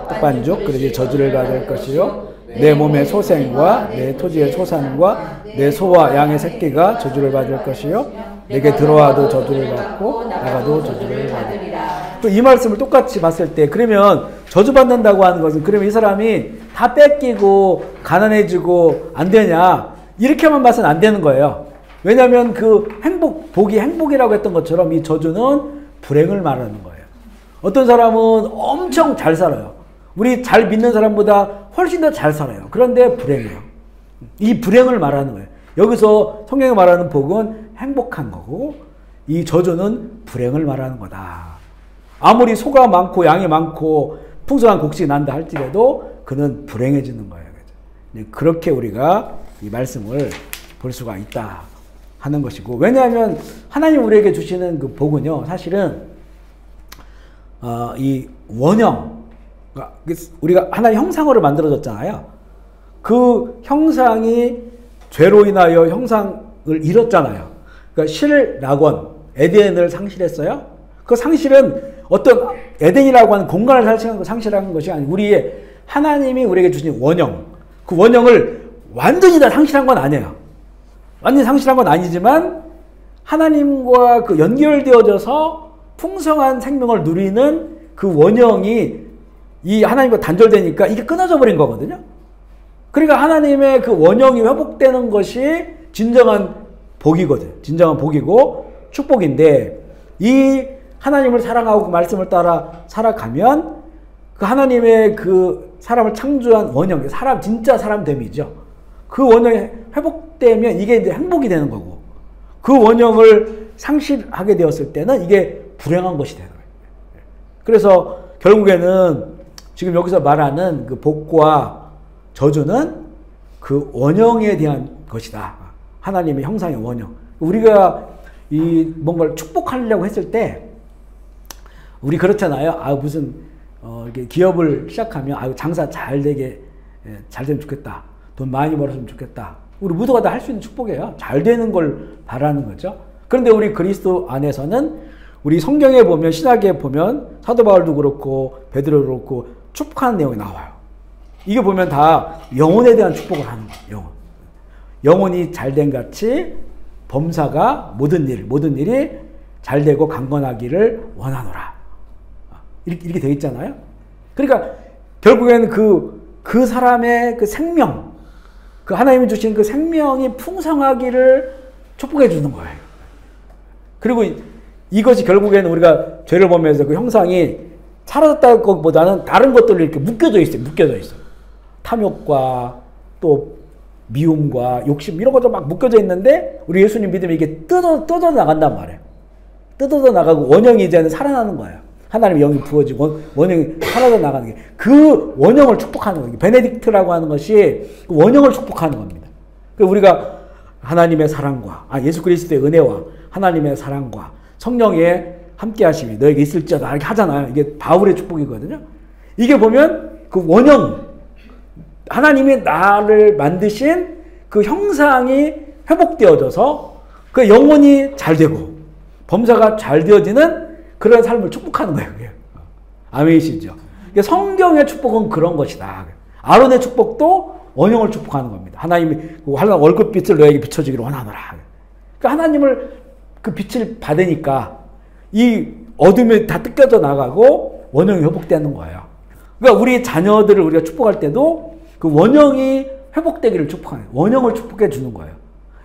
떡반죽 그릇이 저주를 받을 것이요 내 몸의 소생과 내 토지의 소산과 내 소와 양의 새끼가 저주를 받을 것이요 내게 들어와도 저주를 받고 나가도 저주를 받으리라. 또 이 말씀을 똑같이 봤을 때 그러면 저주받는다고 하는 것은 그러면 이 사람이 다 뺏기고 가난해지고 안 되냐 이렇게만 봐서는 안 되는 거예요. 왜냐하면 그 복이 행복이라고 했던 것처럼 이 저주는 불행을 말하는 거예요. 어떤 사람은 엄청 잘 살아요. 우리 잘 믿는 사람보다 훨씬 더 잘 살아요. 그런데 불행해요. 이 불행을 말하는 거예요. 여기서 성경이 말하는 복은 행복한 거고 이 저주는 불행을 말하는 거다. 아무리 소가 많고 양이 많고 풍성한 곡식이 난다 할지라도 그는 불행해지는 거예요. 그렇게 우리가 이 말씀을 볼 수가 있다 하는 것이고, 왜냐하면 하나님 우리에게 주시는 그 복은요 사실은 이 원형, 우리가 하나님 형상으로 만들어졌잖아요. 그 형상이 죄로 인하여 형상을 잃었잖아요. 그러니까 실낙원, 에덴을 상실했어요. 그 상실은 어떤 에덴이라고 하는 공간을 상실한 것이 아니고 우리의 하나님이 우리에게 주신 원형, 그 원형을 완전히 다 상실한 건 아니에요. 완전히 상실한 건 아니지만 하나님과 그 연결되어져서 풍성한 생명을 누리는 그 원형이 이 하나님과 단절되니까 이게 끊어져 버린 거거든요. 그러니까 하나님의 그 원형이 회복되는 것이 진정한 복이거든. 진정한 복이고 축복인데, 이 하나님을 사랑하고 그 말씀을 따라 살아가면 그 하나님의 그 사람을 창조한 원형, 진짜 사람됨이죠. 그 원형이 회복되면 이게 이제 행복이 되는 거고, 그 원형을 상실하게 되었을 때는 이게 불행한 것이 되는 거예요. 그래서 결국에는 지금 여기서 말하는 그 복과 저주는 그 원형에 대한 것이다. 하나님의 형상의 원형. 우리가 이 뭔가를 축복하려고 했을 때, 우리 그렇잖아요. 무슨 이렇게 기업을 시작하면 장사 잘 되게 잘 되면 좋겠다. 돈 많이 벌었으면 좋겠다. 우리 모두가 다 할 수 있는 축복이에요. 잘 되는 걸 바라는 거죠. 그런데 우리 그리스도 안에서는 우리 성경에 보면, 신약에 보면 사도 바울도 그렇고 베드로도 그렇고 축복하는 내용이 나와요. 이게 보면 다 영혼에 대한 축복을 하는 거예요. 영혼이 잘된 같이 범사가 모든 일이 잘되고 강건하기를 원하노라. 이렇게 되어 있잖아요. 그러니까 결국에는 그 사람의 그 생명, 그 하나님이 주신 그 생명이 풍성하기를 축복해 주는 거예요. 그리고 이것이 결국에는 우리가 죄를 보면서 그 형상이 사라졌다는 것보다는 다른 것들로 이렇게 묶여져 있어요. 탐욕과 또 미움과 욕심 이런 것도 막 묶여져 있는데, 우리 예수님 믿으면 이게 뜯어 나간단 말이에요. 뜯어져 나가고 원형이 이제는 살아나는 거예요. 하나님의 영이 부어지고 원형이 사라져 나가는 게, 그 원형을 축복하는 거예요. 베네딕트라고 하는 것이 그 원형을 축복하는 겁니다. 그래서 우리가 하나님의 사랑과 예수 그리스도의 은혜와 하나님의 사랑과 성령의 함께 하심이 너에게 있을지어다 이렇게 하잖아요. 이게 바울의 축복이거든요. 이게 보면 그 원형, 하나님이 나를 만드신 그 형상이 회복되어져서 그 영혼이 잘 되고 범사가 잘 되어지는 그런 삶을 축복하는 거예요. 그게. 아멘이시죠? 성경의 축복은 그런 것이다. 아론의 축복도 원형을 축복하는 겁니다. 하나님이 환란 월급빛을 너에게 비춰주기를 원하노라. 그러니까 하나님을 그 빛을 받으니까 이 어둠이 다 뜯겨져 나가고 원형이 회복되는 거예요. 그러니까 우리 자녀들을 우리가 축복할 때도 그 원형이 회복되기를 축복하는 거예요. 원형을 축복해 주는 거예요.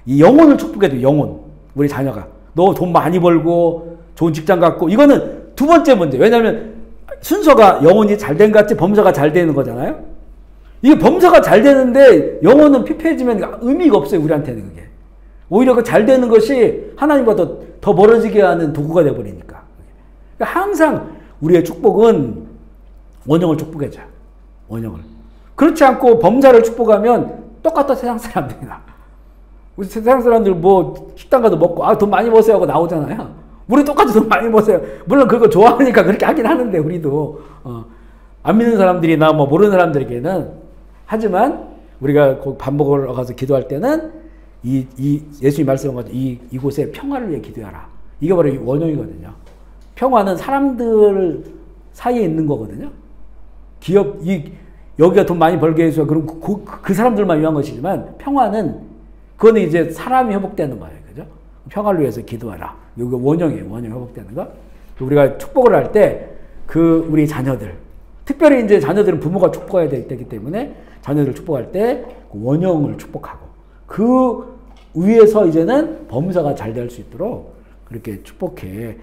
이 영혼을 축복해 줘요. 영혼. 우리 자녀가. 너 돈 많이 벌고 좋은 직장 갖고, 이거는 두 번째 문제. 왜냐하면 순서가 영혼이 잘된 것 같이 범사가 잘 되는 거잖아요. 이게 범사가 잘 되는데 영혼은 피폐해지면 의미가 없어요. 우리한테는 그게. 오히려 그 잘 되는 것이 하나님과 더 멀어지게 하는 도구가 되어버리니까. 그러니까 항상 우리의 축복은 원형을 축복해줘요. 원형을. 그렇지 않고 범사를 축복하면 똑같아. 세상 사람들이나. 우리 세상 사람들 뭐 식당 가도 먹고 돈 많이 버세요 하고 나오잖아요. 우리 똑같이 돈 많이 버세요. 물론 그거 좋아하니까 그렇게 하긴 하는데, 우리도 안 믿는 사람들이나 뭐 모르는 사람들에게는. 하지만 우리가 밥 먹으러 가서 기도할 때는 이 예수님 말씀한 것처럼 이곳에 평화를 위해 기도하라. 이게 바로 원형이거든요. 평화는 사람들 사이에 있는 거거든요. 여기가 돈 많이 벌게 해서 그럼 그 사람들만 위한 것이지만, 평화는 그거는 이제 사람이 회복되는 거예요. 그죠? 평화를 위해서 기도하라. 여기 원형이에요. 원형 회복되는 거. 우리가 축복을 할 때 우리 자녀들, 특별히 이제 자녀들은 부모가 축복해야 되기 때문에 자녀들을 축복할 때 그 원형을 축복하고, 그 위에서 이제는 범사가 잘 될 수 있도록 그렇게 축복해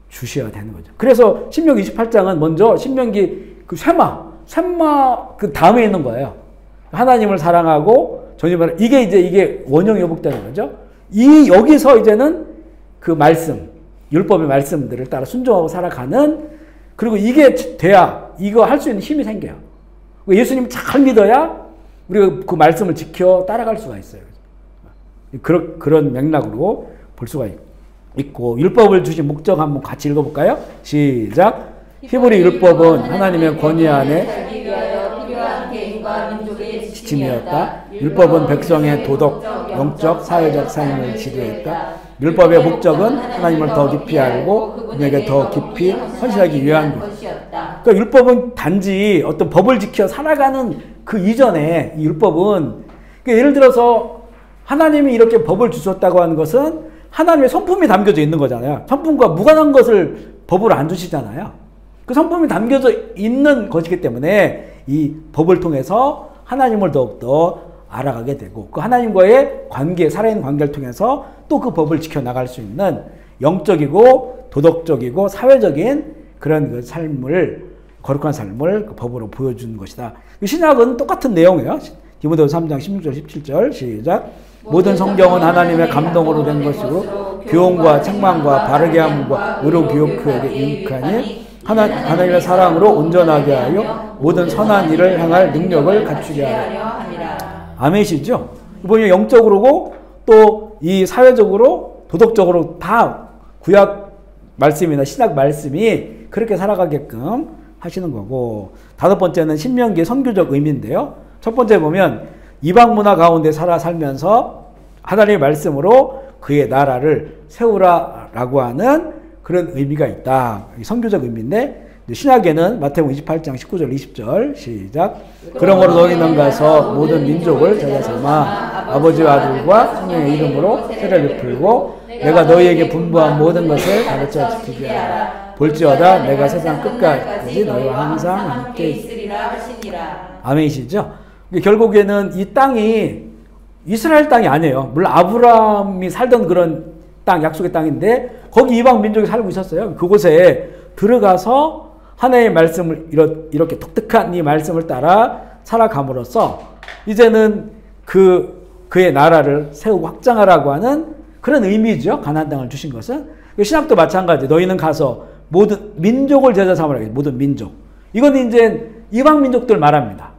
주셔야 되는 거죠. 그래서 신명기 28장은 먼저 신명기 그 쇠마 그 다음에 있는 거예요. 하나님을 사랑하고 이게 원형이 회복되는 거죠. 여기서 이제는 그 말씀, 율법의 말씀들을 따라 순종하고 살아가는, 그리고 이게 돼야 이거 할 수 있는 힘이 생겨요. 예수님 잘 믿어야 우리가 그 말씀을 지켜 따라갈 수가 있어요. 그런 맥락으로 볼 수가 있고, 율법을 주신 목적 한번 같이 읽어볼까요? 시작. 히브리 율법은 하나님의 권위 안에 지침이었다. 율법은 백성의 도덕, 영적, 사회적 삶을 지도했다. 율법의 목적은 하나님을 더 깊이 알고 그에게 더 깊이 헌신하기 위한 것. 그러니까 율법은 단지 어떤 법을 지켜 살아가는 그 이전에, 이 율법은 그러니까 예를 들어서 하나님이 이렇게 법을 주셨다고 하는 것은 하나님의 성품이 담겨져 있는 거잖아요. 성품과 무관한 것을 법으로 안 주시잖아요. 그 성품이 담겨져 있는 것이기 때문에 이 법을 통해서 하나님을 더욱더 알아가게 되고 그 하나님과의 관계, 살아있는 관계를 통해서 또 그 법을 지켜나갈 수 있는 영적이고 도덕적이고 사회적인 그런 그 삶을, 거룩한 삶을 그 법으로 보여주는 것이다. 신약은 똑같은 내용이에요. 디모데후서 3장 16절 17절 시작. 모든 성경은 하나님의 감동으로 된 것이고 교훈과 책망과 바르게 함과 의로 교육하게 유익하니 하나님의 사랑으로 온전하게 하여 모든 선한 일을 행할 능력을 갖추게 하라. 아멘이시죠? 이번에 영적으로고 또 이 사회적으로 도덕적으로 다 구약 말씀이나 신약 말씀이 그렇게 살아가게끔 하시는 거고, 다섯 번째는 신명기의 선교적 의미인데요. 첫 번째 보면 이방 문화 가운데 살면서 하나님의 말씀으로 그의 나라를 세우라라고 하는 그런 의미가 있다. 선교적 의미인데, 신약에는 마태복음 28장 19절 20절 시작. 그러므로 너희는 가서 모든 민족을 제자 삼아 아버지와 아들과 성령의 이름으로 세례를 베풀고 내가 너희에게 분부한 모든 것을 가르쳐 지키게 하라. 볼지어다 내가 세상 끝까지 너희와 항상 함께 있으리라 하시니라. 아멘이시죠? 결국에는 이 땅이 이스라엘 땅이 아니에요. 물론 아브라함이 살던 그런 땅, 약속의 땅인데 거기 이방 민족이 살고 있었어요. 그곳에 들어가서 하나님의 말씀을 이렇게 독특한 이 말씀을 따라 살아감으로써 이제는 그의 나라를 세우고 확장하라고 하는 그런 의미죠. 가나안 땅을 주신 것은. 신약도 마찬가지. 너희는 가서 모든 민족을 제자 삼으라. 모든 민족. 이건 이제 이방 민족들 말합니다.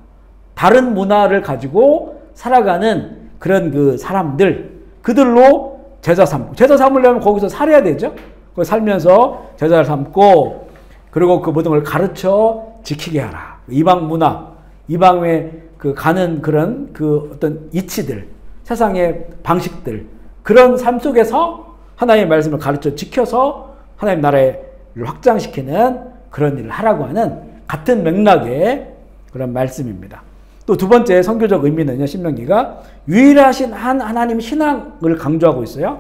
다른 문화를 가지고 살아가는 그런 그 사람들, 그들로 제자 삼고, 제자 삼으려면 거기서 살아야 되죠. 거기 살면서 제자를 삼고, 그리고 그 모든 걸 가르쳐 지키게 하라. 이방 문화, 이방에 그 가는 그런 그 어떤 이치들, 세상의 방식들, 그런 삶 속에서 하나님의 말씀을 가르쳐 지켜서 하나님 나라를 확장시키는 그런 일을 하라고 하는 같은 맥락의 그런 말씀입니다. 또 두 번째 선교적 의미는요, 신명기가 유일하신 한 하나님 신앙을 강조하고 있어요.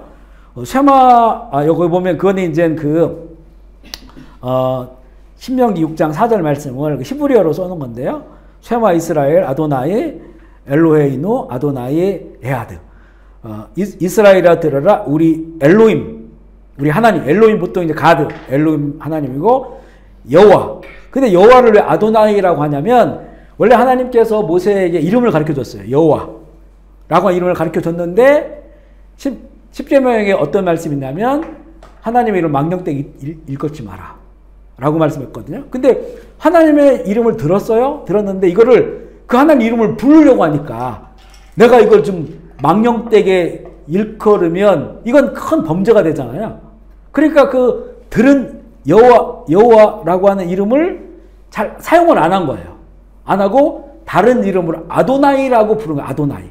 여기 보면 그거는 이제 신명기 6장 4절 말씀을 히브리어로 써놓은 건데요. 쉐마 이스라엘 아도나이 엘로헤이누 아도나이 에하드. 이스라엘아 들어라 우리 엘로임, 우리 하나님. 엘로임 보통 이제 가드, 엘로임 하나님이고 여호와. 근데 여호와를 왜 아도나이라고 하냐면 원래 하나님께서 모세에게 이름을 가르쳐 줬어요. 여호와라고 하는 이름을 가르쳐 줬는데 십계명에 어떤 말씀이 있냐면 하나님의 이름 망령되게 일컫지 마라 라고 말씀했거든요. 근데 하나님의 이름을 들었어요. 들었는데 이거를 그 하나님 이름을 부르려고 하니까 내가 이걸 좀 망령되게 일컬으면 이건 큰 범죄가 되잖아요. 그러니까 그 들은 여호와라고 하는 이름을 잘 사용을 안 한 거예요. 안 하고 다른 이름으로 아도나이라고 부른 거예요. 아도나이.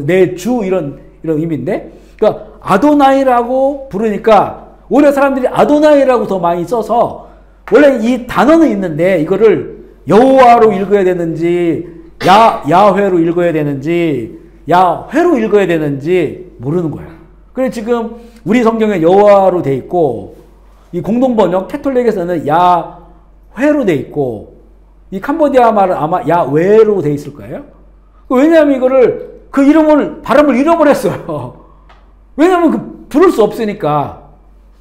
내 주 이런 의미인데, 그러니까 아도나이라고 부르니까 오히려 사람들이 아도나이라고 더 많이 써서 원래 이 단어는 있는데 이거를 여호와로 읽어야 되는지 야훼로 읽어야 되는지 야훼로 읽어야 되는지 모르는 거예요. 그래서 지금 우리 성경에 여호와로 돼 있고 이 공동번역 캐톨릭에서는 야훼로 돼 있고 이 캄보디아 말은 아마 야외로 돼 있을 거예요. 왜냐하면 이거를 그 이름을 발음을 잃어버렸어요. 왜냐하면 부를 수 없으니까.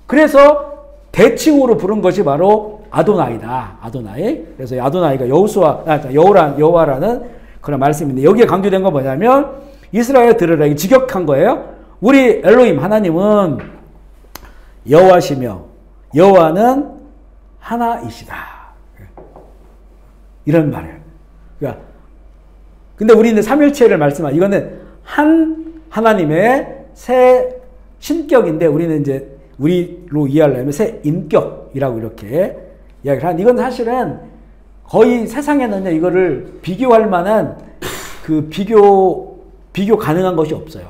그래서 대칭으로 부른 것이 바로 아도나이다. 아도나이. 그래서 아도나이가 여호와라는 그런 말씀인데 여기에 강조된 건 뭐냐면 이스라엘 들으라. 이게 직역한 거예요. 우리 엘로힘 하나님은 여호와시며 여호와는 하나이시다. 이런 말이에요. 그러니까 근데 우리는 삼일체를 말씀하고 이거는 한 하나님의 새 신격인데 우리는 이제 우리로 이해하려면 새 인격이라고 이렇게 이야기를 하는. 이건 사실은 거의 세상에는 이거를 비교할 만한 그 비교 가능한 것이 없어요.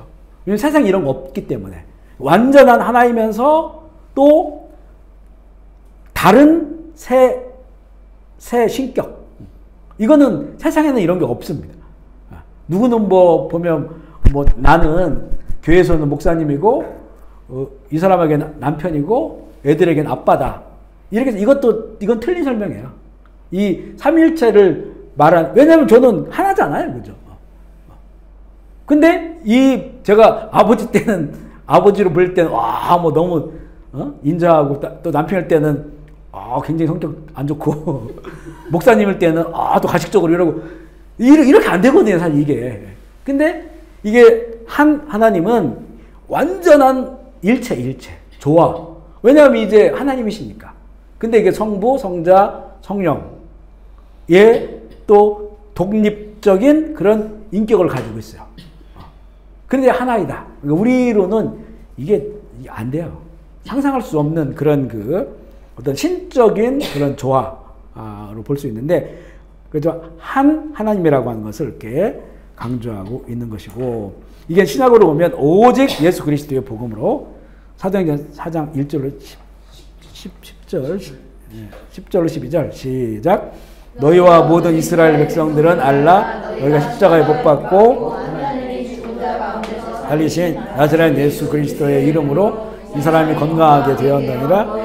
왜냐면 세상에 이런 거 없기 때문에 완전한 하나이면서 또 다른 새 신격. 이거는 세상에는 이런 게 없습니다. 누구는 보면 나는 교회에서는 목사님이고 이 사람에게는 남편이고 애들에게는 아빠다. 이렇게 이건 틀린 설명이에요. 이 삼일체를 왜냐하면 저는 하나잖아요, 그죠? 근데 제가 아버지 때는, 아버지로 부를 때는, 뭐 너무, 인자하고, 또 남편일 때는, 굉장히 성격 안 좋고, 목사님일 때는, 또 가식적으로 이러고, 이렇게 안 되거든요, 사실 이게. 근데 이게 하나님은 완전한 일체, 조화. 왜냐하면 이제 하나님이시니까. 근데 이게 성부, 성자, 성령의 또 독립적인 그런 인격을 가지고 있어요. 그런데 하나이다. 그러니까 우리로는 이게 안 돼요. 상상할 수 없는 그런 어떤 신적인 그런 조화로 볼 수 있는데, 그래서 하나님이라고 하는 것을 이렇게 강조하고 있는 것이고, 이게 신약으로 보면 오직 예수 그리스도의 복음으로 사도행전 4장 1절로 10절로 12절 시작. 너희와 모든 이스라엘 백성들은 알라. 너희가 십자가에 못 박고 살리신 나사렛 예수 그리스도의 이름으로 이 사람이 건강하게 되었느니라.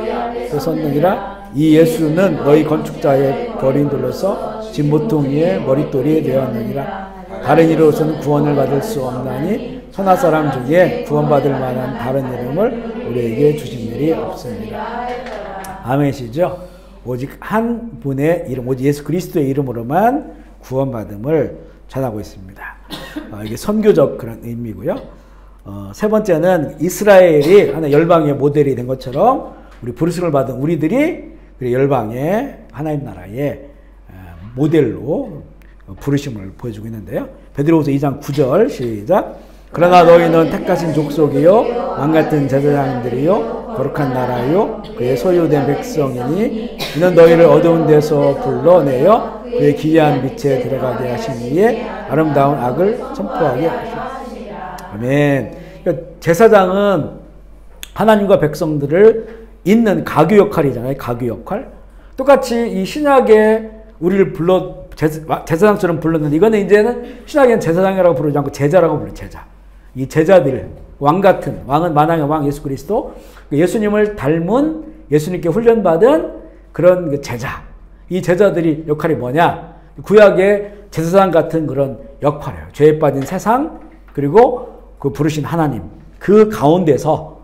또 섰느니라. 이 예수는 너희 건축자의 버린 돌로서 진보통 위에 머릿돌이 되었느니라. 다른 이로서는 구원을 받을 수 없나니 천하 사람 중에 구원받을 만한 다른 이름을 우리에게 주신 일이 없습니다. 아멘이시죠? 오직 한 분의 이름, 오직 예수 그리스도의 이름으로만 구원받음을 전하고 있습니다. 이게 선교적 그런 의미고요. 세 번째는 이스라엘이 하나의 열방의 모델이 된 것처럼 우리 부르심을 받은 우리들이 열방의 하나님 나라의 모델로 부르심을 보여주고 있는데요. 베드로후서 2장 9절 시작. 그러나 너희는 택하신 족속이요 왕같은 제사장들이요 거룩한 나라요 그의 소유된 백성이니 이는 너희를 어두운 데서 불러내어 그의 기이한 빛에 들어가게 하신 이에 아름다운 악을 선포하게 하시라. 아멘. 그러니까 제사장은 하나님과 백성들을 잇는 가교 역할이잖아요. 가교 역할. 똑같이 이 신약에 우리를 제사장처럼 불렀는데, 이거는 이제는 신약에는 제사장이라고 부르지 않고 제자라고 불러요. 제자. 이 제자들, 왕 같은, 왕은 만왕의 왕 예수 그리스도, 예수님을 닮은, 예수님께 훈련받은 그런 제자. 이 제자들이 역할이 뭐냐? 구약의 제사장 같은 그런 역할이에요. 죄에 빠진 세상, 그리고 그 부르신 하나님. 그 가운데서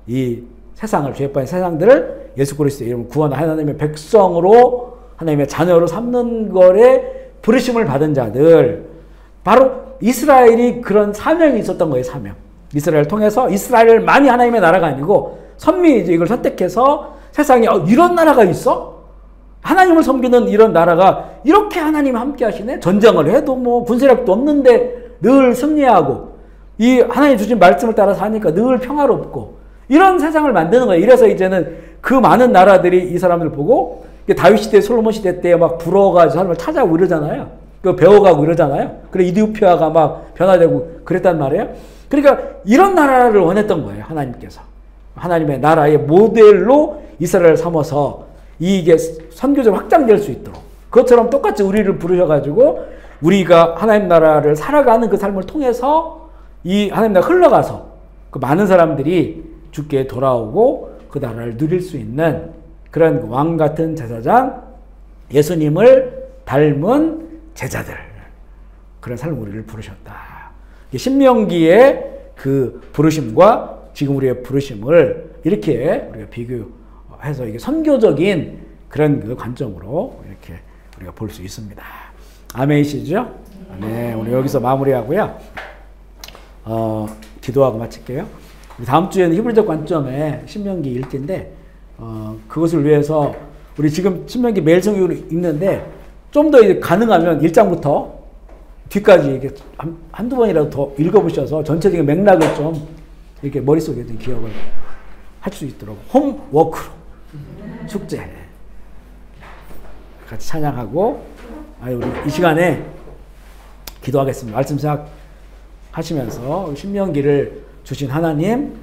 이 세상을, 죄에 빠진 세상들을 예수 그리스도의 이름으로 구원한 하나님의 백성으로, 하나님의 자녀로 삼는 거에 부르심을 받은 자들, 바로 이스라엘이 그런 사명이 있었던 거예요. 사명. 이스라엘을 통해서 이스라엘을 많이 하나님의 나라가 아니고 선미 이제 이걸 선택해서 세상에 이런 나라가 있어? 하나님을 섬기는 이런 나라가 이렇게 하나님 함께 하시네? 전쟁을 해도 뭐 군세력도 없는데 늘 승리하고 이 하나님 주신 말씀을 따라서 하니까 늘 평화롭고 이런 세상을 만드는 거예요. 이래서 이제는 그 많은 나라들이 이 사람들 보고 다윗 시대, 솔로몬 시대 때 막 부러워가지고 사람을 찾아오고 이러잖아요. 배워가고 이러잖아요. 그래 이디오피아가 막 변화되고 그랬단 말이에요. 그러니까 이런 나라를 원했던 거예요. 하나님께서. 하나님의 나라의 모델로 이스라엘을 삼아서 이게 선교적으로 확장될 수 있도록. 그것처럼 똑같이 우리를 부르셔가지고 우리가 하나님 나라를 살아가는 그 삶을 통해서 이 하나님 나라가 흘러가서 그 많은 사람들이 주께 돌아오고 그 나라를 누릴 수 있는 그런 왕 같은 제사장, 예수님을 닮은 제자들, 그런 삶을 우리를 부르셨다. 신명기의 그 부르심과 지금 우리의 부르심을 이렇게 우리가 비교해서 이게 선교적인 그런 그 관점으로 이렇게 우리가 볼 수 있습니다. 아멘이시죠? 네, 오늘 여기서 마무리하고요. 기도하고 마칠게요. 우리 다음 주에는 히브리적 관점의 신명기 읽기인데, 그것을 위해서 우리 지금 신명기 매일 성경으로 읽는데 좀 더 이제 가능하면 1장부터 뒤까지 이렇게 한두 번이라도 더 읽어보셔서 전체적인 맥락을 좀 이렇게 머릿속에 좀 기억을 할 수 있도록 홈워크로 숙제 같이 찬양하고 우리 이 시간에 기도하겠습니다. 말씀 생각하시면서 신명기를 주신 하나님,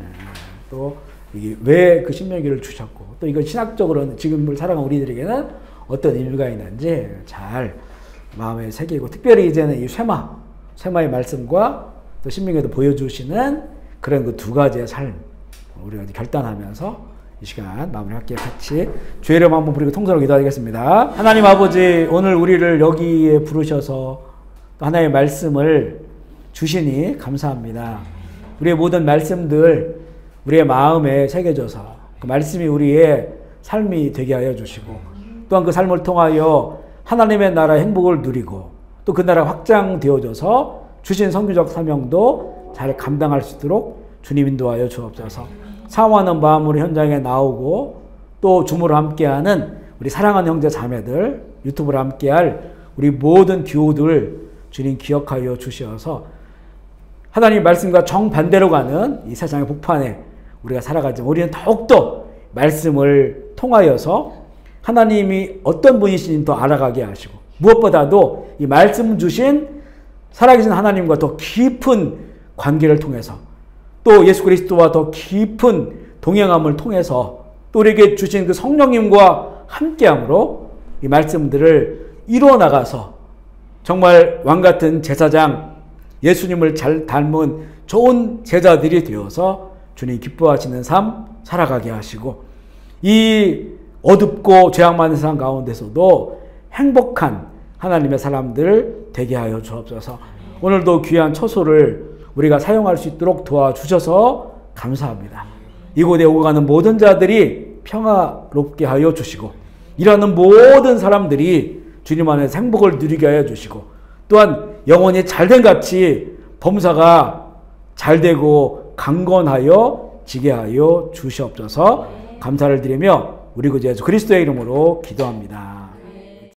또 이게 왜 그 신명기를 주셨고 또 이건 신학적으로는 지금을 살아가는 우리들에게는 어떤 의미가 있는지 잘 마음에 새기고, 특별히 이제는 이 쇠마의 말씀과 또 신명기에도 보여주시는 그런 그 두 가지의 삶 우리가 결단하면서 이 시간 마무리할게요. 같이 주의 이름 한번 부르고 통성으로 기도하겠습니다. 하나님 아버지, 오늘 우리를 여기에 부르셔서 또 하나의 말씀을 주시니 감사합니다. 우리의 모든 말씀들 우리의 마음에 새겨져서 그 말씀이 우리의 삶이 되게 하여 주시고 또한 그 삶을 통하여 하나님의 나라의 행복을 누리고 또 그 나라가 확장되어져서 주신 선교적 사명도 잘 감당할 수 있도록 주님 인도하여 주옵소서. 사모하는 마음으로 현장에 나오고 또 주무로 함께하는 우리 사랑하는 형제 자매들, 유튜브로 함께할 우리 모든 교우들 주님 기억하여 주시어서 하나님의 말씀과 정반대로 가는 이 세상의 복판에 우리가 살아가지만 우리는 더욱더 말씀을 통하여서 하나님이 어떤 분이신지 더 알아가게 하시고 무엇보다도 이 말씀 주신 살아계신 하나님과 더 깊은 관계를 통해서 또 예수 그리스도와 더 깊은 동행함을 통해서 또 우리에게 주신 그 성령님과 함께함으로 이 말씀들을 이루어 나가서 정말 왕같은 제사장 예수님을 잘 닮은 좋은 제자들이 되어서 주님 기뻐하시는 삶 살아가게 하시고 이 어둡고 죄악 많은 세상 가운데서도 행복한 하나님의 사람들 되게 하여 주옵소서. 오늘도 귀한 처소를 우리가 사용할 수 있도록 도와주셔서 감사합니다. 이곳에 오고 가는 모든 자들이 평화롭게 하여 주시고 일하는 모든 사람들이 주님 안에서 행복을 누리게 하여 주시고 또한 영혼이 잘된 같이 범사가 잘되고 강건하여 지게 하여 주시옵소서. 감사를 드리며 우리 구주 예수 그리스도의 이름으로 기도합니다.